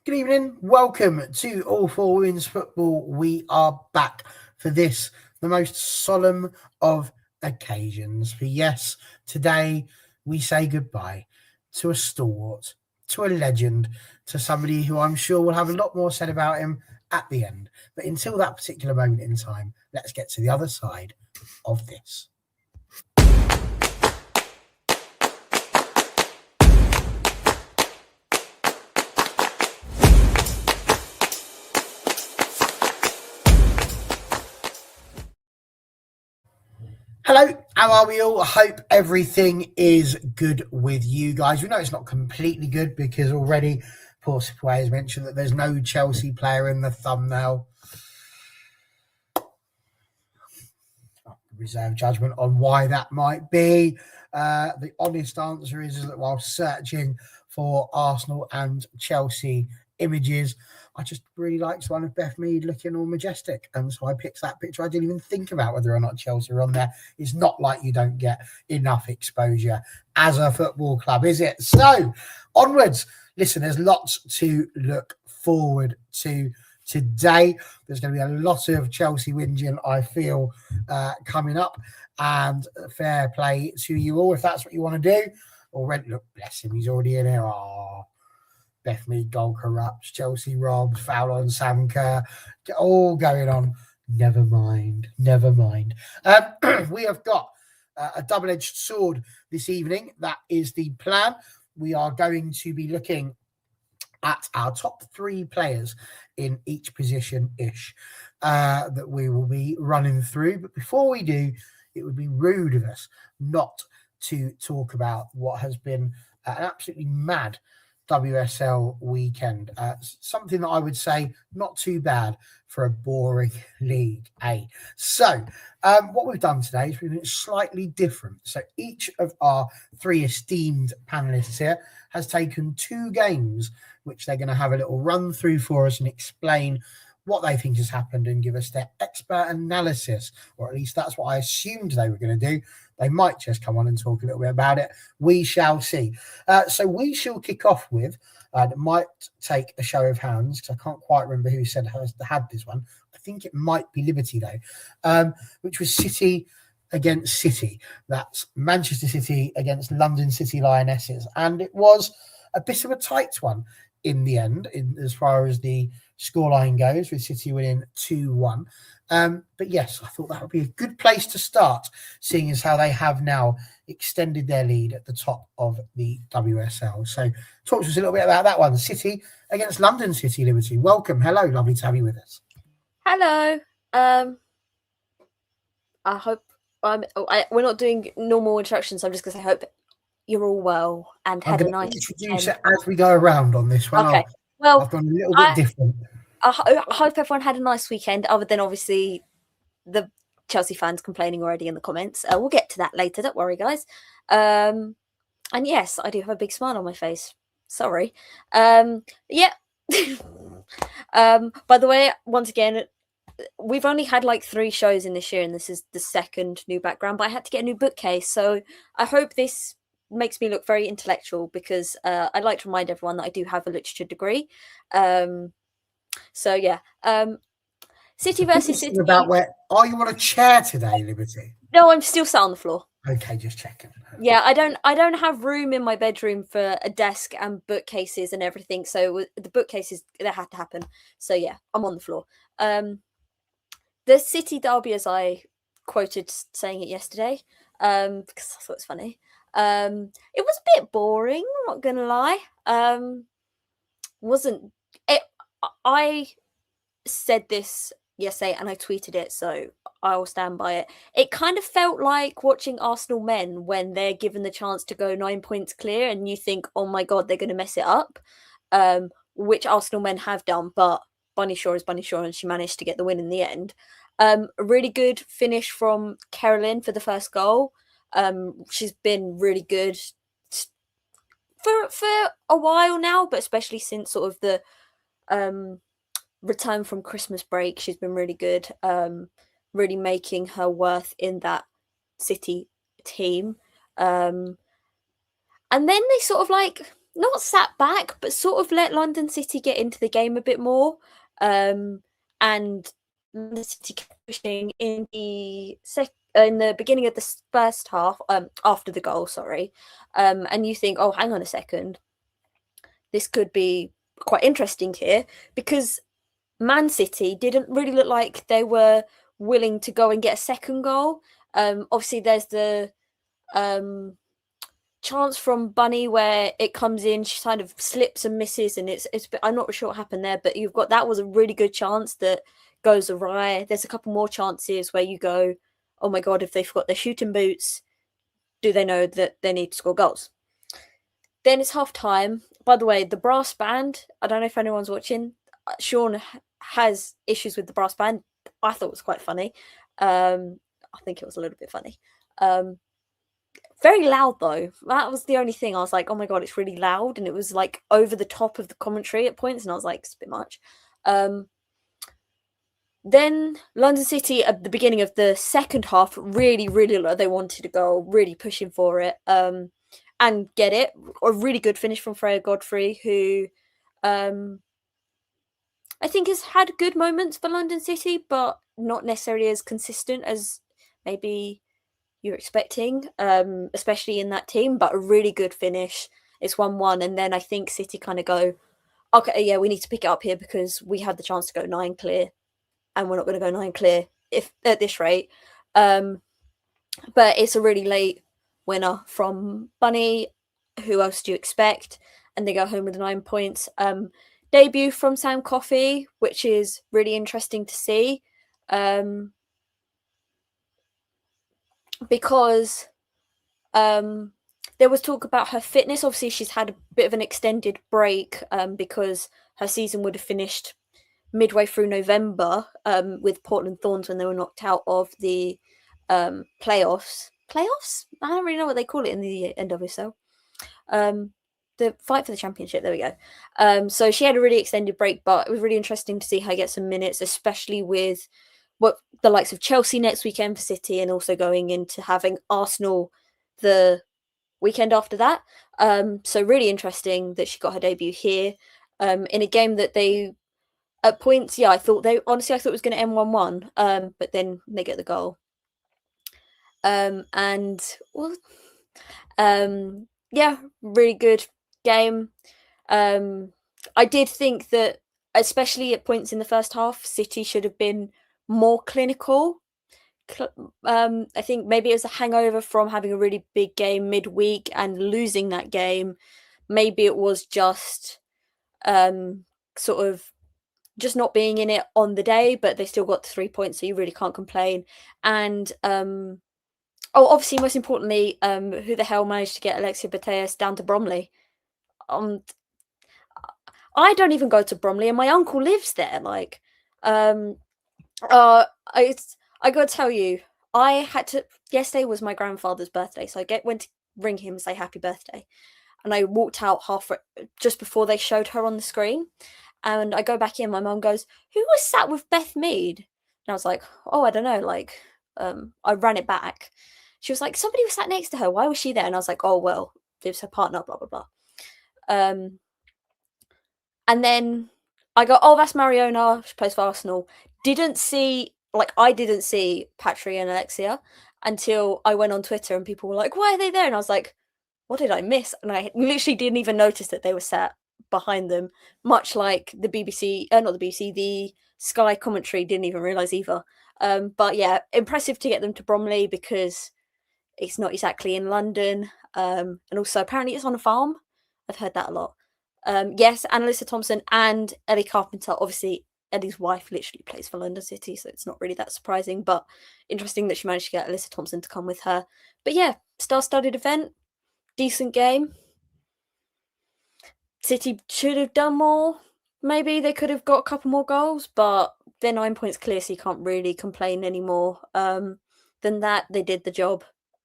Good evening. Welcome to All for Women's Football. We are back for this, the most solemn of occasions. For yes, today we say goodbye to a stalwart, to a legend, to somebody who I'm sure will have a lot more said about him at the end. But until that particular moment in time, let's get to the other side of this. Hello, how are we all? I hope everything is good with you guys. We know it's not completely good because already Paul Sipway has mentioned that there's no Chelsea player in the thumbnail. Reserve judgment on why that might be. The honest answer is that while searching for Arsenal and Chelsea images, I just really liked one of Beth Mead looking all majestic. And so I picked that picture. I didn't even think about whether or not Chelsea are on there. It's not like you don't get enough exposure as a football club, is it? So onwards. Listen, there's lots to look forward to today. There's going to be a lot of Chelsea whinging, I feel, coming up. And fair play to you all if that's what you want to do. Already, look, bless him, he's already in here. Oh, Beth Mead goal corrupts, Chelsea robs, foul on Sam Kerr, all going on. Never mind. We have got a double-edged sword this evening. That is the plan. We are going to be looking at our top three players in each position-ish that we will be running through. But before we do, it would be rude of us not to talk about what has been an absolutely mad WSL weekend. Something that I would say not too bad for a boring League A. So what we've done today is we've been slightly different. So each of our three esteemed panelists here has taken two games which they're going to have a little run through for us and explain what they think has happened and give us their expert analysis, or at least that's what I assumed they were going to do. They might just come on and talk a little bit about it. We shall see. So we shall kick off with, it might take a show of hands because I can't quite remember who said had this one. I think it might be Liberty though, which was City against City. That's Manchester City against London City Lionesses. And it was a bit of a tight one in the end, as far as the scoreline goes, with City winning 2-1. But yes, I thought that would be a good place to start, seeing as how they have now extended their lead at the top of the WSL. So talk to us a little bit about that one. City against London City, Liberty. Welcome. Hello. Lovely to have you with us. Hello. I hope we're not doing normal introductions, so I'm just going to say hope you're all well and had a nice introduce it as we go around on this one. Okay. I've gone a little bit different. I hope everyone had a nice weekend, other than obviously the Chelsea fans complaining already in the comments. We'll get to that later. Don't worry, guys. And yes, I do have a big smile on my face. Sorry. Yeah. By the way, once again, we've only had like 3 shows in this year, and this is the second new background, but I had to get a new bookcase. So I hope this makes me look very intellectual, because I'd like to remind everyone that I do have a literature degree. So yeah, City versus City. About where are you on a chair today, Liberty? No, I'm still sat on the floor. Okay, just checking. Yeah, I don't have room in my bedroom for a desk and bookcases and everything. So the bookcases, that had to happen. So yeah, I'm on the floor. The City derby, as I quoted saying it yesterday, because I thought it was funny. It was a bit boring, I'm not gonna lie. Wasn't it? I said this yesterday and I tweeted it, so I will stand by it. It kind of felt like watching Arsenal men when they're given the chance to go 9 points clear, and you think, oh my god, they're going to mess it up, which Arsenal men have done, but Bunny Shaw is Bunny Shaw, and she managed to get the win in the end. A really good finish from Carolyn for the first goal. She's been really good for a while now, but especially since sort of the return from Christmas break, she's been really good, really making her worth in that City team. And then they sort of like not sat back, but sort of let London City get into the game a bit more. And London City kept pushing in the beginning of the first half, after the goal, sorry. And you think, oh, hang on a second, this could be quite interesting here, because Man City didn't really look like they were willing to go and get a second goal. Obviously, there's the chance from Bunny where it comes in, she kind of slips and misses, and it's I'm not sure what happened there, but you've got that was a really good chance that goes awry. There's a couple more chances where you go, oh my god, if they've got their shooting boots, do they know that they need to score goals? Then it's half time. By the way, the brass band, I don't know if anyone's watching. Siôn has issues with the brass band. I thought it was quite funny. I think it was a little bit funny. Very loud though. That was the only thing. I was like, oh my god, it's really loud, and it was like over the top of the commentary at points, and I was like, it's a bit much. Then London City at the beginning of the second half really, really low. They wanted to go, really pushing for it, and get it. A really good finish from Freya Godfrey, who I think has had good moments for London City, but not necessarily as consistent as maybe you're expecting, especially in that team, but a really good finish. It's 1-1, and then I think City kind of go, okay, yeah, we need to pick it up here because we had the chance to go 9 clear, and we're not going to go 9 clear if at this rate. But it's a really late winner from Bunny. Who else do you expect? And they go home with 9 points. Debut from Sam Coffey, which is really interesting to see. Because there was talk about her fitness. Obviously, she's had a bit of an extended break because her season would have finished midway through November with Portland Thorns when they were knocked out of the playoffs. Playoffs? I don't really know what they call it in the NWSL. The fight for the championship. There we go. So she had a really extended break, but it was really interesting to see her get some minutes, especially with what the likes of Chelsea next weekend for City, and also going into having Arsenal the weekend after that. So really interesting that she got her debut here in a game that they at points, I thought it was going to end 1-1, but then they get the goal. And well, really good game. I did think that, especially at points in the first half, City should have been more clinical. I think maybe it was a hangover from having a really big game midweek and losing that game. Maybe it was just sort of just not being in it on the day, but they still got the 3 points, so you really can't complain. And obviously, most importantly, who the hell managed to get Alexia Putellas down to Bromley? I don't even go to Bromley, and my uncle lives there. Like, I got to tell you, I had to. Yesterday was my grandfather's birthday, so I went to ring him and say happy birthday, and I walked out just before they showed her on the screen, and I go back in. My mum goes, "Who was sat with Beth Mead?" And I was like, "Oh, I don't know." Like, I ran it back. She was like, "Somebody was sat next to her. Why was she there?" And I was like, "Oh well, it was her partner." Blah blah blah. And then I go, "Oh, that's Mariona. She plays for Arsenal." I didn't see Patri and Alexia until I went on Twitter, and people were like, "Why are they there?" And I was like, "What did I miss?" And I literally didn't even notice that they were sat behind them, much like the BBC, not the BBC, the Sky commentary didn't even realise either. But yeah, impressive to get them to Bromley because it's not exactly in London. And also apparently it's on a farm. I've heard that a lot. Yes, Annalisa Thompson and Ellie Carpenter. Obviously, Ellie's wife literally plays for London City, so it's not really that surprising, but interesting that she managed to get Alyssa Thompson to come with her. But yeah, star-studded event, decent game. City should have done more. Maybe they could have got a couple more goals, but they're 9 points clear, so you can't really complain anymore. Than that, they did the job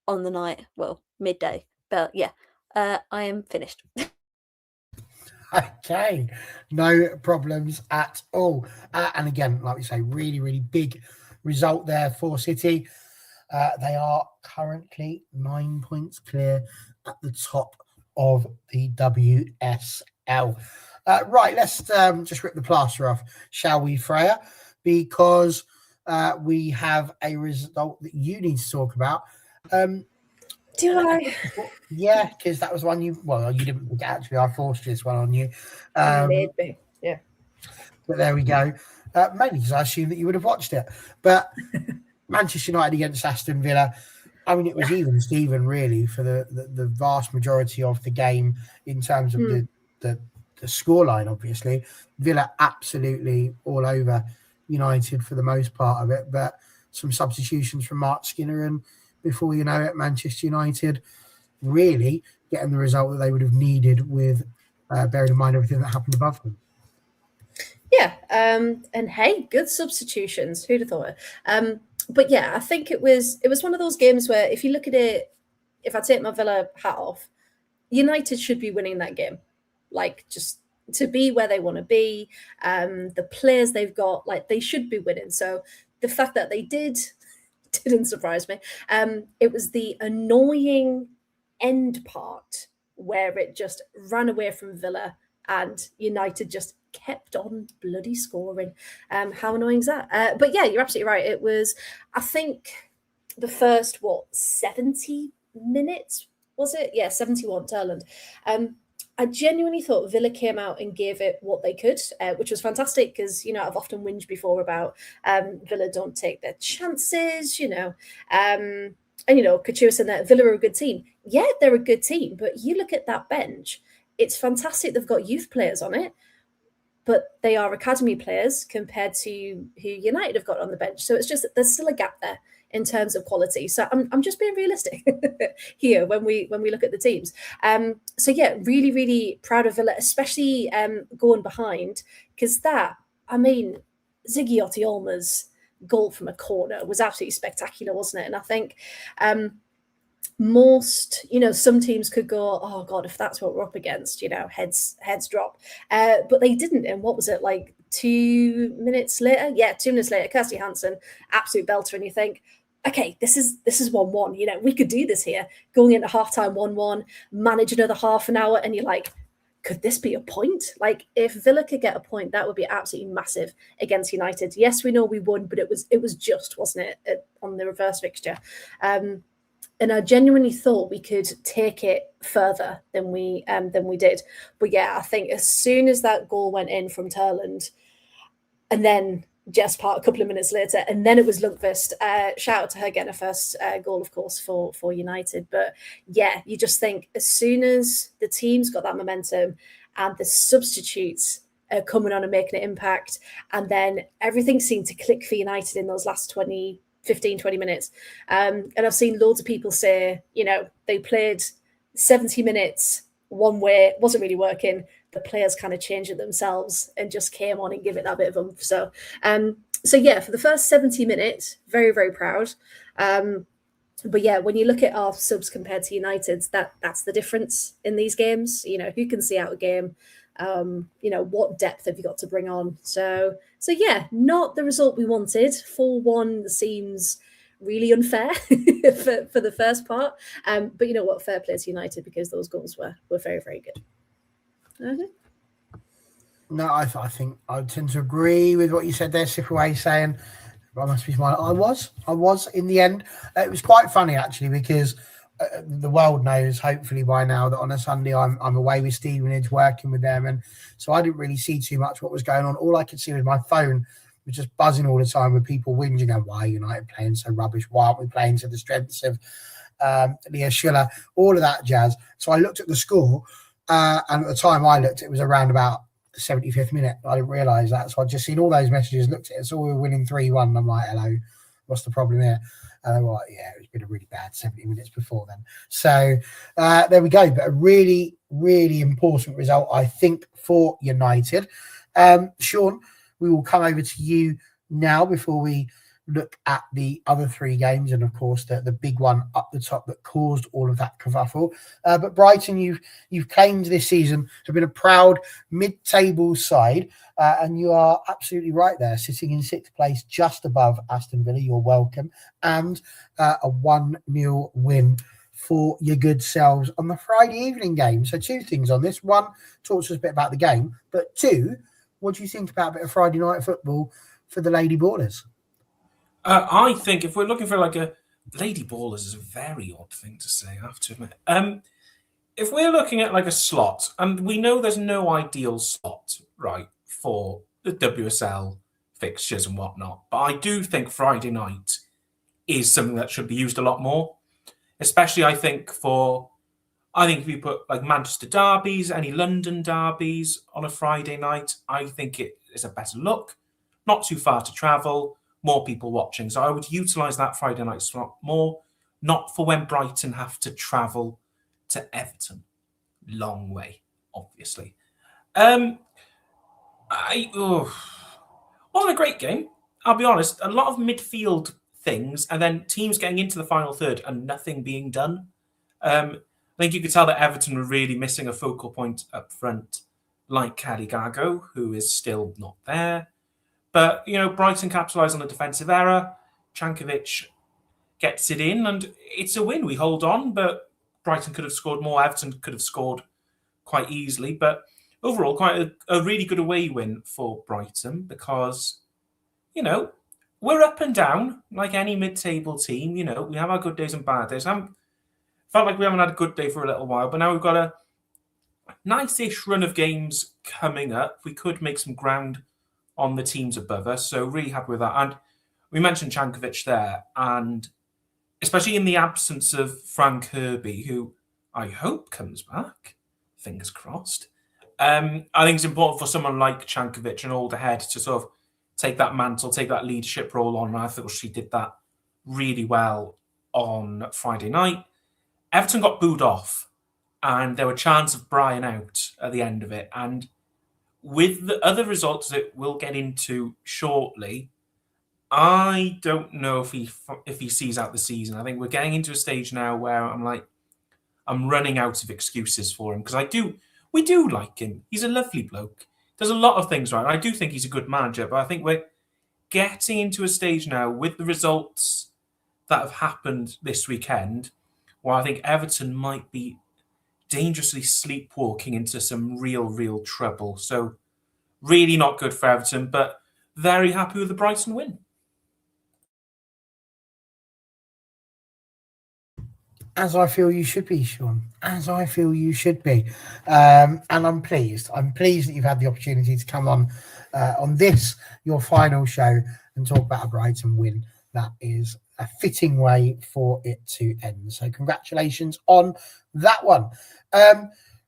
on the night, well, midday. But yeah, I am finished. Okay, no problems at all. And again, like we say, really, really big result there for City. They are currently 9 points clear at the top of the WSL. Right, let's just rip the plaster off, shall we, Freya? Because we have a result that you need to talk about. Do I? Yeah, because that was one you didn't actually. I forced this one on you. Maybe, yeah. But there we go. Mainly because I assumed that you would have watched it. But Manchester United against Aston Villa. I mean, it was even Steven really for the vast majority of the game in terms of the scoreline. Obviously, Villa absolutely all over United for the most part of it, but some substitutions from Mark Skinner, and before you know it, Manchester United really getting the result that they would have needed with bearing in mind everything that happened above them. Yeah, and hey, good substitutions. Who'd have thought it? But yeah, I think it was one of those games where if you look at it, if I take my Villa hat off, United should be winning that game. Like, just to be where they want to be, the players they've got, like, they should be winning. So the fact that they didn't surprise me. It was the annoying end part where it just ran away from Villa and United just kept on bloody scoring. How annoying is that? But yeah, you're absolutely right. It was, I think, the first 70 minutes, was it? Yeah, 71 to Ireland. I genuinely thought Villa came out and gave it what they could, which was fantastic because, I've often whinged before about Villa don't take their chances, and, Couture said that Villa are a good team. Yeah, they're a good team, but you look at that bench, it's fantastic they've got youth players on it, but they are academy players compared to who United have got on the bench. So it's just, there's still a gap there in terms of quality. So I'm just being realistic here when we look at the teams. So yeah, really, really proud of Villa, especially going behind, because Ziggy Otiolma's goal from a corner was absolutely spectacular, wasn't it? And I think most, some teams could go, oh God, if that's what we're up against, heads drop. But they didn't. And what was it, like 2 minutes later? Yeah, 2 minutes later, Kirsty Hansen, absolute belter. And you think, okay, this is 1-1. We could do this here. Going into halftime 1-1, manage another half an hour, and you're like, could this be a point? Like, if Villa could get a point, that would be absolutely massive against United. Yes, we know we won, but it was just, wasn't it, on the reverse fixture? And I genuinely thought we could take it further than we did. But yeah, I think as soon as that goal went in from Turland, and then Jess Part a couple of minutes later, and then it was Lundqvist. Shout out to her getting her first goal, of course, for United. But yeah, you just think as soon as the team's got that momentum and the substitutes are coming on and making an impact, and then everything seemed to click for United in those last 15, 20 minutes. And I've seen loads of people say, they played 70 minutes one way, wasn't really working. The players kind of changed it themselves and just came on and give it that bit of oomph. So yeah, for the first 70 minutes, very, very proud. But yeah, when you look at our subs compared to United's, that's the difference in these games. Who can see out a game? What depth have you got to bring on? So yeah, not the result we wanted. 4-1 seems really unfair for the first part. But you know what? Fair play to United because those goals were very, very good. Okay. No, I think I tend to agree with what you said there, Sipaway, saying I must be smiling. I was in the end. It was quite funny actually because the world knows hopefully by now that on a Sunday I'm away with Stevenage working with them, and so I didn't really see too much what was going on. All I could see was my phone was just buzzing all the time with people whinging and why are United playing so rubbish? Why aren't we playing to the strengths of Leah Schiller? All of that jazz. So I looked at the score. And at the time I looked, it was around about the 75th minute. I didn't realise that. So I'd just seen all those messages, looked at it, so we were winning 3-1. And I'm like, hello, what's the problem here? And they were like, yeah, it's been a really bad 70 minutes before then. So there we go. But a really, really important result, I think, for United. Siôn, we will come over to you now before we look at the other three games and of course the big one up the top that caused all of that kerfuffle. But Brighton, you've claimed this season to have been a proud mid-table side, and you are absolutely right there, sitting in sixth place just above Aston Villa. You're welcome. And a 1-0 win for your good selves on the Friday evening game? So 2 things on this. 1, talk to us a bit about the game, but 2, what do you think about a bit of Friday night football for the Lady Ballers? I think if we're looking for like a Lady Ballers is a very odd thing to say, I have to admit. If we're looking at like a slot, and we know there's no ideal slot, right, for the WSL fixtures and whatnot, but I do think Friday night is something that should be used a lot more, especially I think if we put like Manchester derbies, any London derbies on a Friday night, I think it is a better look, not too far to travel, more people watching. So I would utilise that Friday night slot more, not for when Brighton have to travel to Everton. Long way, obviously. Wasn't a great game. I'll be honest. A lot of midfield things, and then teams getting into the final third and nothing being done. I think you could tell that Everton were really missing a focal point up front, like Kelly Gago, who is still not there. But Brighton capitalised on a defensive error. Cankovic gets it in, and it's a win. We hold on, but Brighton could have scored more. Everton could have scored quite easily, but overall, quite a really good away win for Brighton because, we're up and down like any mid-table team. We have our good days and bad days. Felt like we haven't had a good day for a little while, but now we've got a nice-ish run of games coming up. We could make some ground on the teams above us, so really happy with that. And we mentioned Cankovic there, and especially in the absence of Frank Herbie, who I hope comes back, fingers crossed. I think it's important for someone like Cankovic, an older head, to sort of take that mantle, take that leadership role on. And I thought she did that really well on Friday night. Everton got booed off, and there were chants of Brian out at the end of it. And with the other results that we'll get into shortly, I don't know if he sees out the season. I think we're getting into a stage now where I'm running out of excuses for him because we do like him. He's a lovely bloke. Does a lot of things right. I do think he's a good manager, but I think we're getting into a stage now with the results that have happened this weekend where I think Everton might be dangerously sleepwalking into some real trouble. So really not good for Everton, but very happy with the Brighton win. As I feel you should be, Siôn. As I feel you should be. And I'm pleased. I'm pleased that you've had the opportunity to come on this, your final show, and talk about a Brighton win. That is a fitting way for it to end. So congratulations on that one.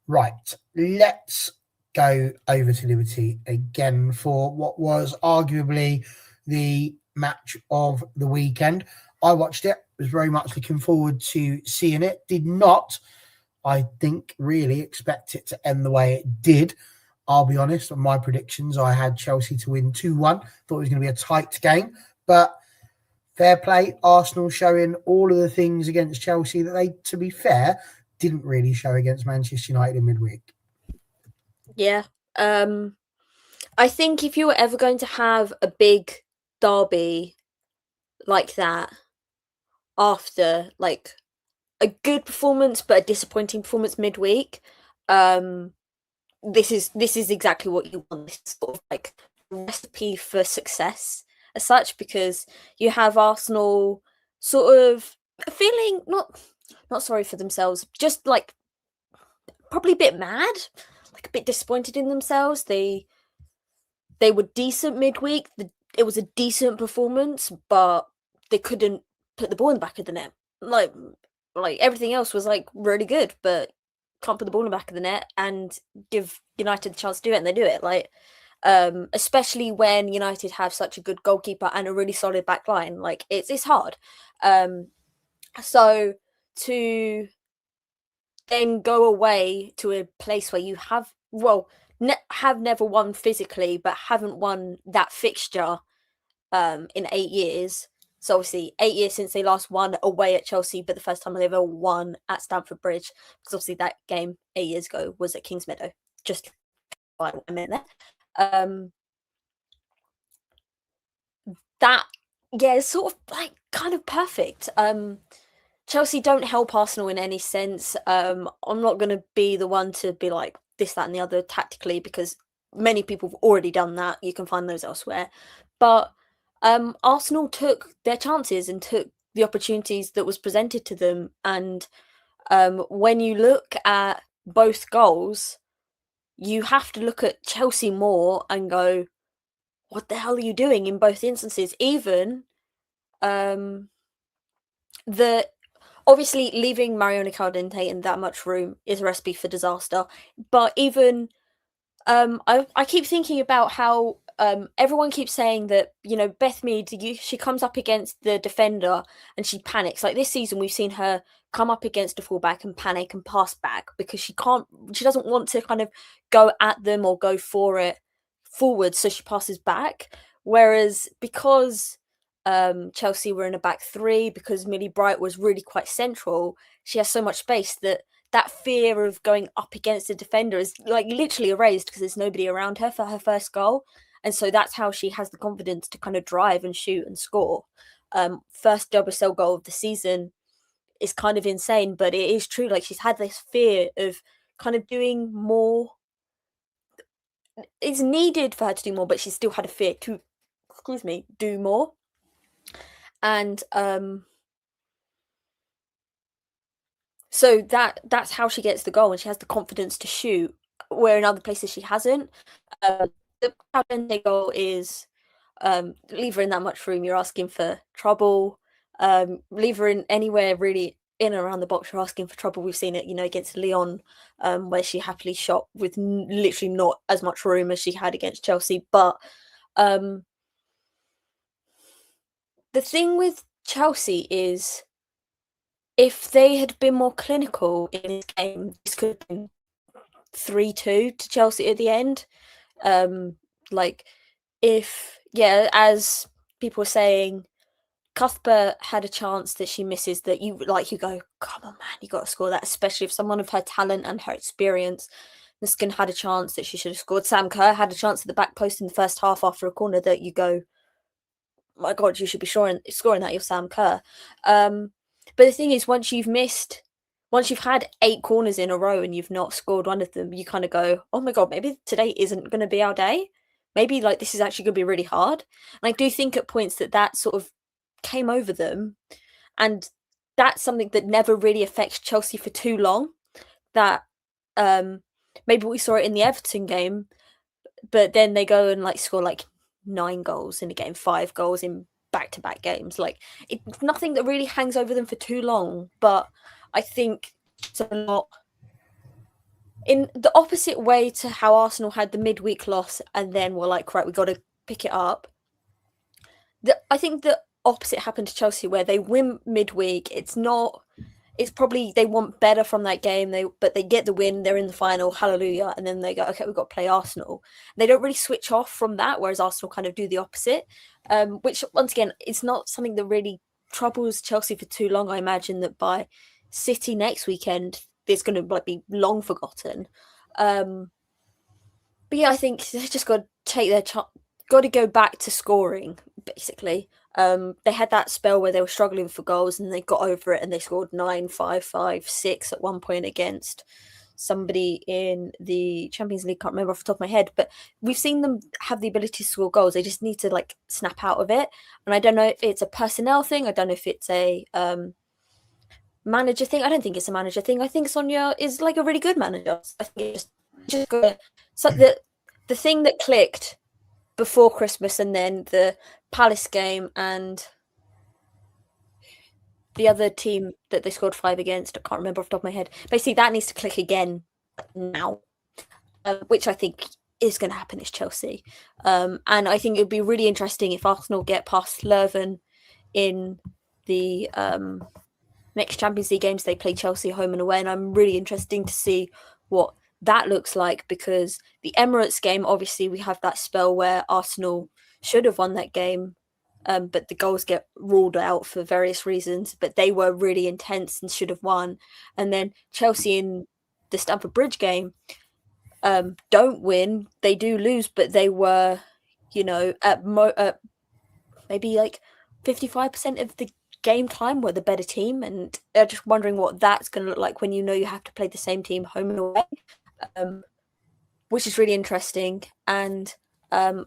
Right, let's go over to Liberty again for what was arguably the match of the weekend. I watched it, was very much looking forward to seeing it. Did not, I think, really expect it to end the way it did. I'll be honest, on my predictions, I had Chelsea to win 2-1. Thought it was going to be a tight game, but fair play. Arsenal showing all of the things against Chelsea that they, to be fair, didn't really show against Manchester United in midweek. Yeah. I think if you were ever going to have a big derby like that after like a good performance but a disappointing performance midweek, this is exactly what you want. This sort of like recipe for success as such, because you have Arsenal sort of feeling not sorry for themselves, just like probably a bit mad, like a bit disappointed in themselves. They were decent midweek. It was a decent performance, but they couldn't put the ball in the back of the net. Like everything else was like really good, but can't put the ball in the back of the net and give United the chance to do it, and they do it. Like, especially when United have such a good goalkeeper and a really solid back line. Like it's hard. So to then go away to a place where you have have never won physically, but haven't won that fixture in 8 years. So obviously 8 years since they last won away at Chelsea, but the first time they ever won at Stamford Bridge, because obviously that game 8 years ago was at Kingsmeadow. Just a minute there. That, yeah, it's sort of like kind of perfect. Chelsea don't help Arsenal in any sense. I'm not going to be the one to be like this, that, and the other tactically, because many people have already done that. You can find those elsewhere. But Arsenal took their chances and took the opportunities that was presented to them. And when you look at both goals, you have to look at Chelsea more and go, what the hell are you doing in both instances? Even the obviously leaving Mariona Caldente in that much room is a recipe for disaster. But even I keep thinking about how everyone keeps saying that, you know, Beth Mead, she comes up against the defender and she panics. Like this season, we've seen her come up against a fullback and panic and pass back because she doesn't want to kind of go at them or go for it forward, so she passes back. Whereas because Chelsea were in a back three, because Millie Bright was really quite central, she has so much space that fear of going up against a defender is like literally erased because there's nobody around her for her first goal. And so that's how she has the confidence to kind of drive and shoot and score. First WSL goal of the season is kind of insane, but it is true. Like she's had this fear of kind of doing more. It's needed for her to do more, but she still had a fear to, do more. And so that's how she gets the goal, and she has the confidence to shoot, where in other places she hasn't. The Caldente goal is leave her in that much room, you're asking for trouble. Leave her in anywhere really in and around the box, you're asking for trouble. We've seen it, you know, against Lyon, where she happily shot with literally not as much room as she had against Chelsea. But the thing with Chelsea is, if they had been more clinical in this game, this could have been 3-2 to Chelsea at the end. As people were saying, Cuthbert had a chance that she misses that you go, come on, man, you got to score that, especially if someone of her talent and her experience. Niskin had a chance that she should have scored. Sam Kerr had a chance at the back post in the first half after a corner that you go, my God, you should be scoring that, you're Sam Kerr. But the thing is, once you've had 8 corners in a row and you've not scored one of them, you kind of go, oh my God, maybe today isn't going to be our day. Maybe like this is actually going to be really hard. And I do think at points that sort of came over them. And that's something that never really affects Chelsea for too long. That maybe we saw it in the Everton game, but then they go and like score like 9 goals in a game, 5 goals in back-to-back games. Like it's nothing that really hangs over them for too long. But I think it's a lot in the opposite way to how Arsenal had the midweek loss and then were like, right, we got to pick it up. I think the opposite happened to Chelsea, where they win midweek. It's probably they want better from that game. But they get the win. They're in the final. Hallelujah! And then they go, okay, we've got to play Arsenal. They don't really switch off from that, whereas Arsenal kind of do the opposite. Which once again, it's not something that really troubles Chelsea for too long. I imagine that by City next weekend, it's going to be long forgotten. But yeah, I think they just got to take their got to go back to scoring, basically. They had that spell where they were struggling for goals and they got over it and they scored 9, 5, 5, 6 at one point against somebody in the Champions League. Can't remember off the top of my head, but we've seen them have the ability to score goals. They just need to like snap out of it. And I don't know if it's a personnel thing. I don't know if it's a manager thing. I don't think it's a manager thing. I think Sonia is like a really good manager. I think it's just good. So the thing that clicked before Christmas, and then the Palace game and the other team that they scored 5 against, I can't remember off the top of my head. Basically, that needs to click again now, which I think is going to happen is Chelsea. And I think it would be really interesting if Arsenal get past Leuven in the next Champions League games. They play Chelsea home and away, and I'm really interested to see what that looks like, because the Emirates game, obviously we have that spell where Arsenal should have won that game, but the goals get ruled out for various reasons, but they were really intense and should have won. And then Chelsea in the Stamford Bridge game don't win, they do lose, but they were, you know, at maybe like 55% of the game time were the better team, and they're just wondering what that's going to look like when you know you have to play the same team home and away, which is really interesting. And yeah,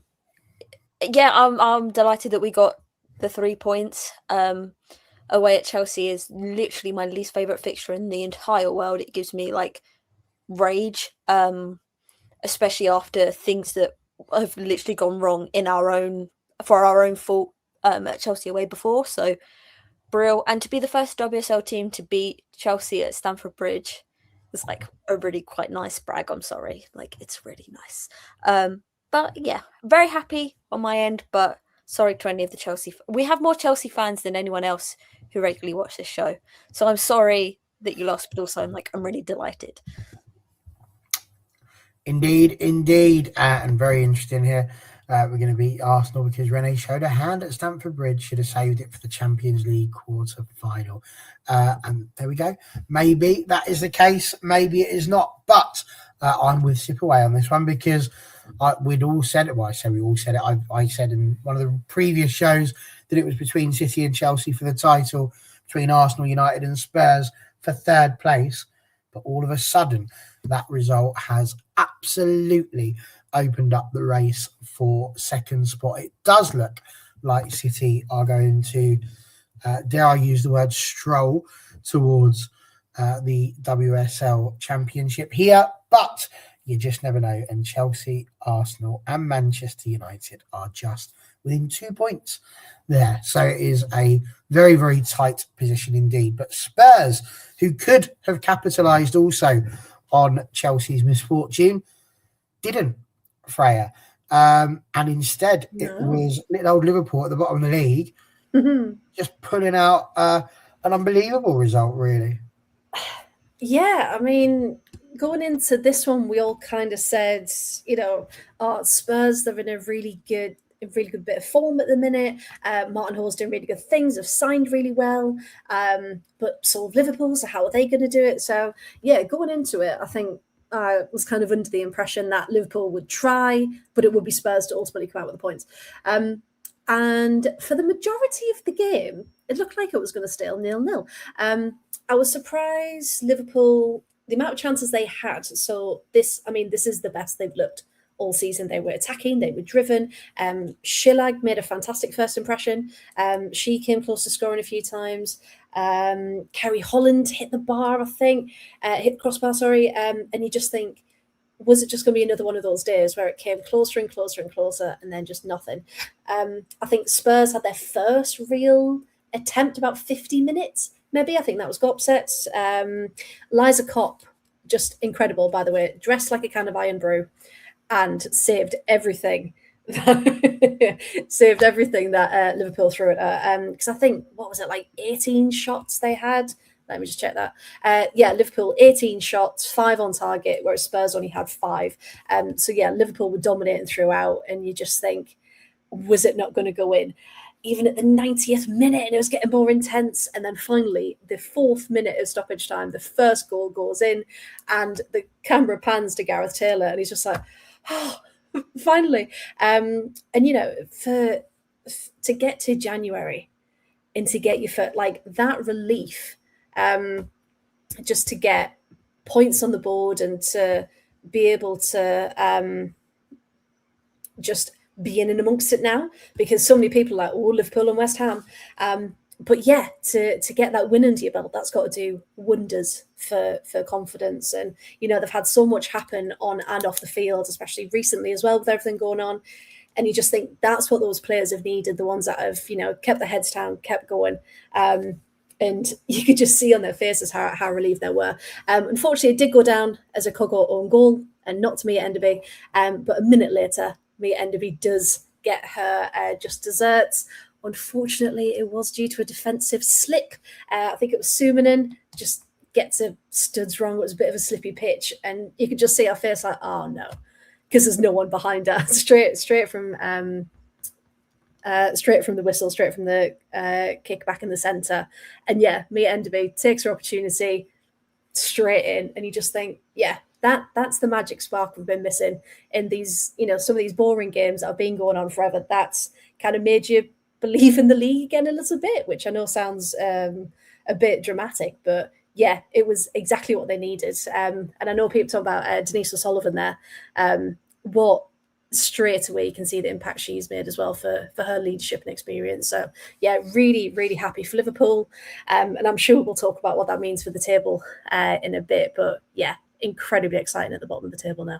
I'm delighted that we got the 3 points. Away at Chelsea is literally my least favorite fixture in the entire world. It gives me like rage, especially after things that have literally gone wrong for our own fault at Chelsea away before. So Brill, and to be the first WSL team to beat Chelsea at Stamford Bridge is like a really quite nice brag. I'm sorry, like it's really nice. But yeah, very happy on my end. But sorry to any of the Chelsea. We have more Chelsea fans than anyone else who regularly watch this show. So I'm sorry that you lost, but also I'm really delighted. Indeed. And very interesting here. We're going to beat Arsenal because Renee showed a hand at Stamford Bridge. Should have saved it for the Champions League quarter final. And there we go. Maybe that is the case. Maybe it is not. But I'm with Sipaway on this one because we'd all said it. Well, I say we all said it. I said in one of the previous shows that it was between City and Chelsea for the title, between Arsenal, United and Spurs for third place. But all of a sudden, that result has absolutely opened up the race for second spot. It does look like City are going to, dare I use the word, stroll towards the WSL Championship here, but you just never know. And Chelsea, Arsenal and Manchester United are just within 2 points there. So it is a very, very tight position indeed. But Spurs, who could have capitalised also on Chelsea's misfortune, didn't, Freya. And instead, it was little old Liverpool at the bottom of the league, just pulling out an unbelievable result, really. Yeah, I mean, going into this one, we all kind of said, Spurs, they're in a really good bit of form at the minute. Martin Hall's doing really good things, have signed really well. But so have Liverpool, so how are they going to do it? So, yeah, going into it, I think I was kind of under the impression that Liverpool would try, but it would be Spurs to ultimately come out with the points. And for the majority of the game, it looked like it was going to stay 0-0. I was surprised Liverpool, the amount of chances they had. So this is the best they've looked all season. They were attacking, they were driven. Schillag made a fantastic first impression. She came close to scoring a few times. Kerry Holland hit the bar, I think, hit the crossbar, sorry. And you just think, was it just going to be another one of those days where it came closer and closer and closer and then just nothing? I think Spurs had their first real attempt about 50 minutes, maybe. I think that was Gopset's. Liza Kopp, just incredible, by the way, dressed like a can of Iron Brew and saved everything. Saved everything that Liverpool threw at her. Because I think, what was it, like 18 shots they had? Let me just check that. Liverpool, 18 shots, 5 on target, whereas Spurs only had 5. So yeah, Liverpool were dominating throughout, and you just think, was it not going to go in? Even at the 90th minute, and it was getting more intense. And then finally, the 4th minute of stoppage time, the first goal goes in, and the camera pans to Gareth Taylor, and he's just like, oh, finally. And to get to January and to get your foot, like that relief, just to get points on the board and to be able to just be in and amongst it now, because so many people are like, oh, Liverpool and West Ham. But yeah, to get that win under your belt, that's got to do wonders for confidence. And, they've had so much happen on and off the field, especially recently as well with everything going on. And you just think that's what those players have needed, the ones that have, kept their heads down, kept going. And you could just see on their faces how relieved they were. Unfortunately, it did go down as a Kogo own goal and not to Mia Enderby. But a minute later, Mia Enderby does get her just desserts. Unfortunately, it was due to a defensive slip. I think it was Suominen, just gets her studs wrong. It was a bit of a slippy pitch. And you could just see her face like, oh no, because there's no one behind her. Straight from the whistle, straight from the kick back in the centre. And yeah, Mia Enderby takes her opportunity straight in. And you just think, yeah, that's the magic spark we've been missing in these, some of these boring games that have been going on forever. That's kind of made you believe in the league again a little bit, which I know sounds a bit dramatic, but yeah, it was exactly what they needed. And I know people talk about Denise O'Sullivan there. What straight away you can see the impact she's made as well for her leadership and experience. So yeah, really, really happy for Liverpool. And I'm sure we'll talk about what that means for the table in a bit. But yeah, incredibly exciting at the bottom of the table now.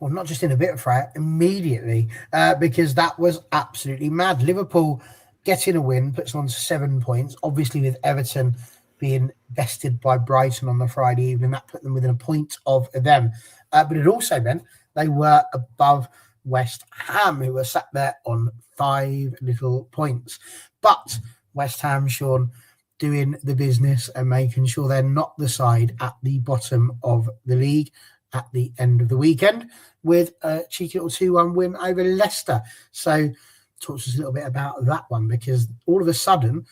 Well, not just in a bit, Freya, immediately, because that was absolutely mad. Liverpool getting a win puts them on 7 points. Obviously, with Everton being bested by Brighton on the Friday evening, that put them within a point of them. But it also meant they were above West Ham, who were sat there on 5 little points. But West Ham, Siôn, doing the business and making sure they're not the side at the bottom of the league at the end of the weekend with a cheeky little 2-1 win over Leicester. So talk to us a little bit about that one, because all of a sudden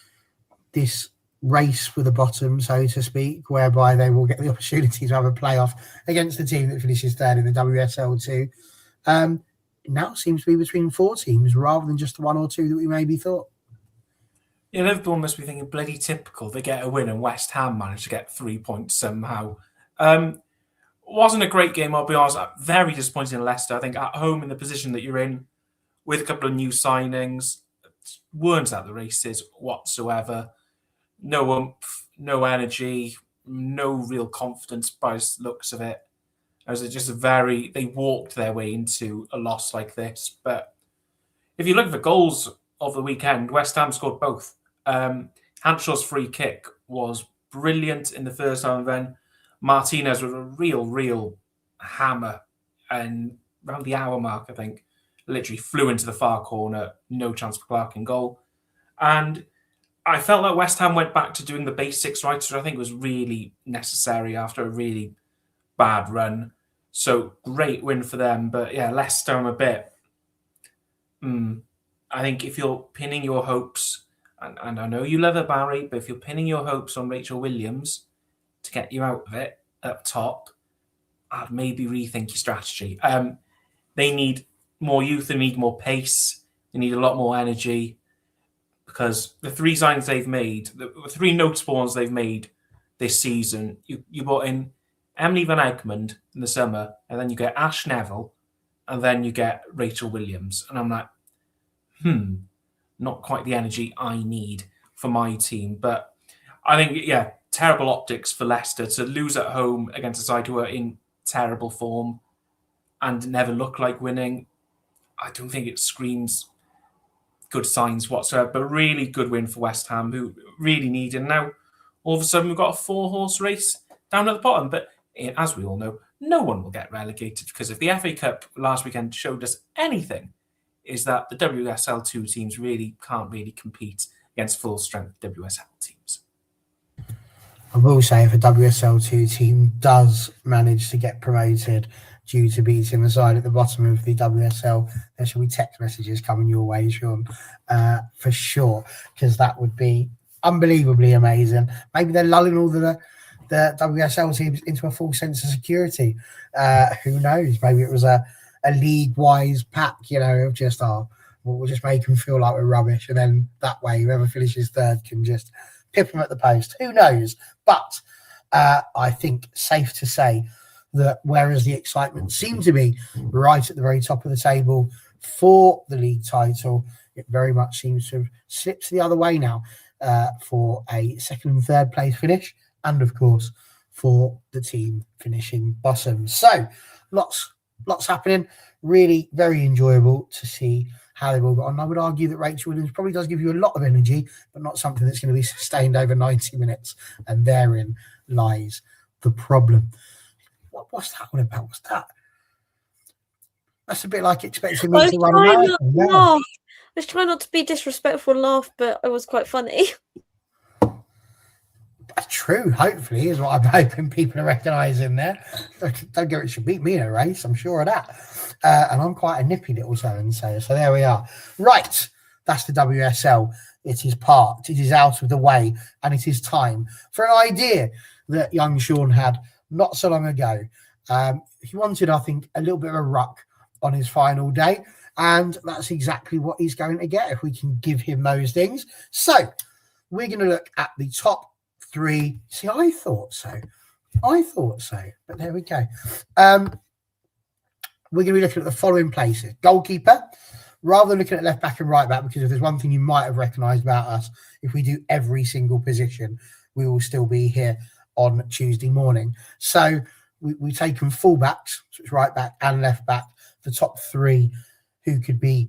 this race for the bottom, so to speak, whereby they will get the opportunity to have a playoff against the team that finishes third in the WSL2, now seems to be between 4 teams rather than just the 1 or 2 that we maybe thought. Yeah, Liverpool must be thinking bloody typical. They get a win and West Ham managed to get 3 points somehow. Wasn't a great game, I'll be honest. Very disappointing in Leicester. I think at home in the position that you're in with a couple of new signings, weren't at the races whatsoever. No oomph, no energy, no real confidence by the looks of it. As it just they walked their way into a loss like this. But if you look at the goals of the weekend, West Ham scored both. Hanshaw's free kick was brilliant in the first half, and then Martinez was a real hammer, and around the hour mark, I think, literally flew into the far corner, no chance for Clark in goal. And I felt like West Ham went back to doing the basics right, which I think was really necessary after a really bad run. So great win for them. But yeah, Leicester, I'm a bit... I think if you're pinning your hopes, and I know you love her, Barry, but if you're pinning your hopes on Rachel Williams to get you out of it up top, I'd maybe rethink your strategy. They need more youth, they need more pace, they need a lot more energy, because the 3 signings they've made, the 3 notable ones they've made this season, you brought in Emily Van Egmond in the summer, and then you get Ash Neville, and then you get Rachel Williams. And I'm like, not quite the energy I need for my team. But I think, yeah, terrible optics for Leicester to lose at home against a side who are in terrible form and never look like winning. I don't think it screams good signs whatsoever, but really good win for West Ham, who really need it. And now, all of a sudden, we've got a 4-horse race down at the bottom. But as we all know, no one will get relegated, because if the FA Cup last weekend showed us anything, is that the WSL2 teams really can't really compete against full-strength WSL teams. I will say, if a WSL2 team does manage to get promoted due to beating the side at the bottom of the WSL, there shall be text messages coming your way, Siôn, for sure, because that would be unbelievably amazing. Maybe they're lulling all the WSL teams into a full sense of security. Who knows? Maybe it was a league-wise pack, of just, we'll just make them feel like we're rubbish, and then that way whoever finishes third can just pip them at the post. Who knows? But I think safe to say that whereas the excitement seemed to be right at the very top of the table for the league title, it very much seems to have slipped the other way now for a 2nd and 3rd place finish, and of course for the team finishing bottom. So lots happening. Really very enjoyable to see how they've all got on. I would argue that Rachel Williams probably does give you a lot of energy, but not something that's going to be sustained over 90 minutes. And therein lies the problem. What's that one about? What's that? That's a bit like expecting me to run a marathon. Yeah. I was trying not to be disrespectful and laugh, but it was quite funny. That's true, hopefully, is what I'm hoping people are recognising there. Don't get it, should beat me in a race, I'm sure of that. And I'm quite a nippy little so there we are. Right, that's the WSL. It is parked, it is out of the way, and it is time for an idea that young Siôn had not so long ago. He wanted, I think, a little bit of a ruck on his final day, And that's exactly what he's going to get if we can give him those things. So we're going to look at the top 3. See, I thought so, but there we go. We're going to be looking at the following places. Goalkeeper, rather than looking at left back and right back, because if there's one thing you might have recognised about us, if we do every single position, we will still be here on Tuesday morning. So we've taken fullbacks, so it's right back and left back, the top 3 who could be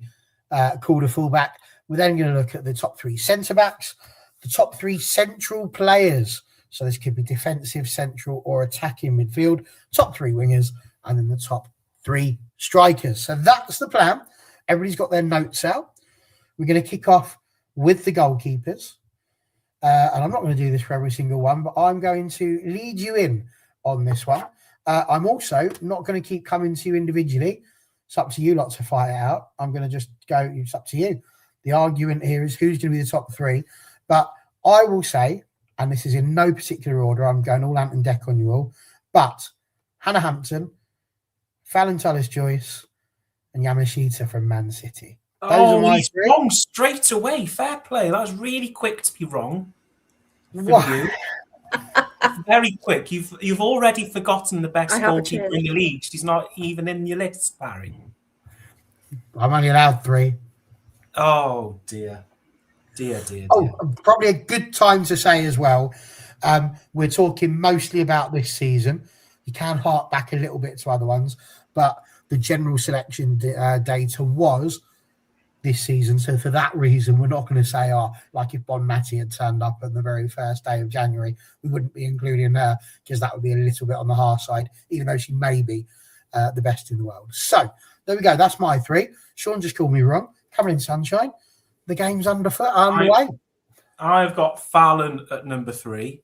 called a fullback. We're then going to look at the top 3 centre backs, the top 3 central players. So this could be defensive, central, or attacking midfield, top 3 wingers, and then the top 3 strikers. So that's the plan. Everybody's got their notes out. We're going to kick off with the goalkeepers. And I'm not going to do this for every single one, but I'm going to lead you in on this one. I'm also not going to keep coming to you individually. It's up to you lot to fight it out. I'm going to just go, it's up to you. The argument here is who's going to be the top 3. But I will say, and this is in no particular order, I'm going all Ant and Deck on you all, but Hannah Hampton, Fallon Tullis-Joyce, and Yamashita from Man City. Those are he's 3. Wrong straight away. Fair play. That was really quick to be wrong. You. Very quick. You've already forgotten the best goalkeeper in the league. She's not even in your list, Barry. I'm only allowed 3. Oh dear. Dear. Oh, probably a good time to say as well. We're talking mostly about this season. You can hark back a little bit to other ones, but the general selection data was this season. So for that reason, we're not going to say, like if Bon Mati had turned up on the very first day of January, we wouldn't be including her because that would be a little bit on the harsh side, even though she may be the best in the world. So there we go. That's my 3. Siôn just called me wrong. Covered in sunshine. The game's underway. I've got Fallon at number 3.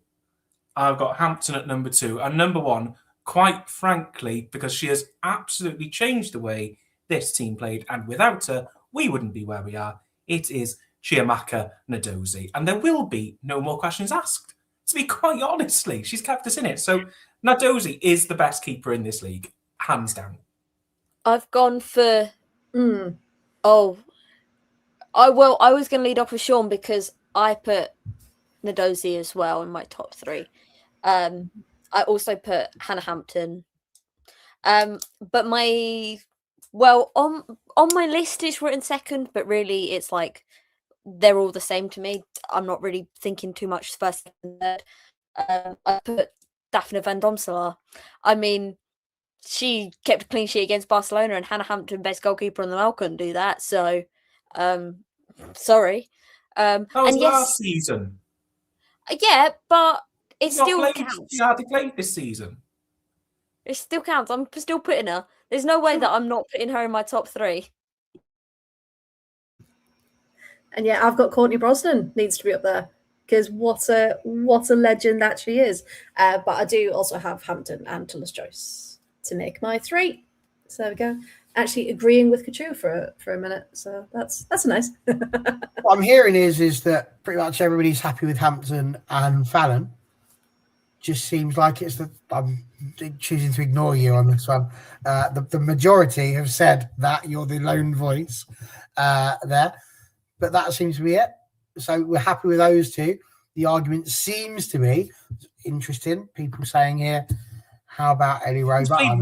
I've got Hampton at number 2. And number 1, quite frankly, because she has absolutely changed the way this team played. And without her, we wouldn't be where we are. It is Chiamaka Nnadozie. And there will be no more questions asked. To be quite honestly, she's kept us in it. So Nnadozie is the best keeper in this league, hands down. I've gone for... I was going to lead off with Siôn because I put Nnadozie as well in my top 3. I also put Hannah Hampton. But on my list it's written second, but really it's like they're all the same to me. I'm not really thinking too much first, second, third. I put Daphne van Domselaar. I mean, she kept a clean sheet against Barcelona, and Hannah Hampton, best goalkeeper in the world, couldn't do that. So, sorry. That was last season. Yeah, but it still counts. She hardly played this season. It still counts. I'm still putting her. There's no way that I'm not putting her in my top 3. And yeah, I've got Courtney Brosnan needs to be up there because what a legend that she is. But I do also have Hampton and Tullis-Joyce to make my 3. So there we go. Actually agreeing with Kachu for a minute. So that's nice. What I'm hearing is that pretty much everybody's happy with Hampton and Fallon. Just seems like I'm choosing to ignore you on this one. The majority have said that you're the lone voice there, but that seems to be it. So we're happy with those 2. The argument seems to be interesting. People saying here, how about Ellie Roebuck?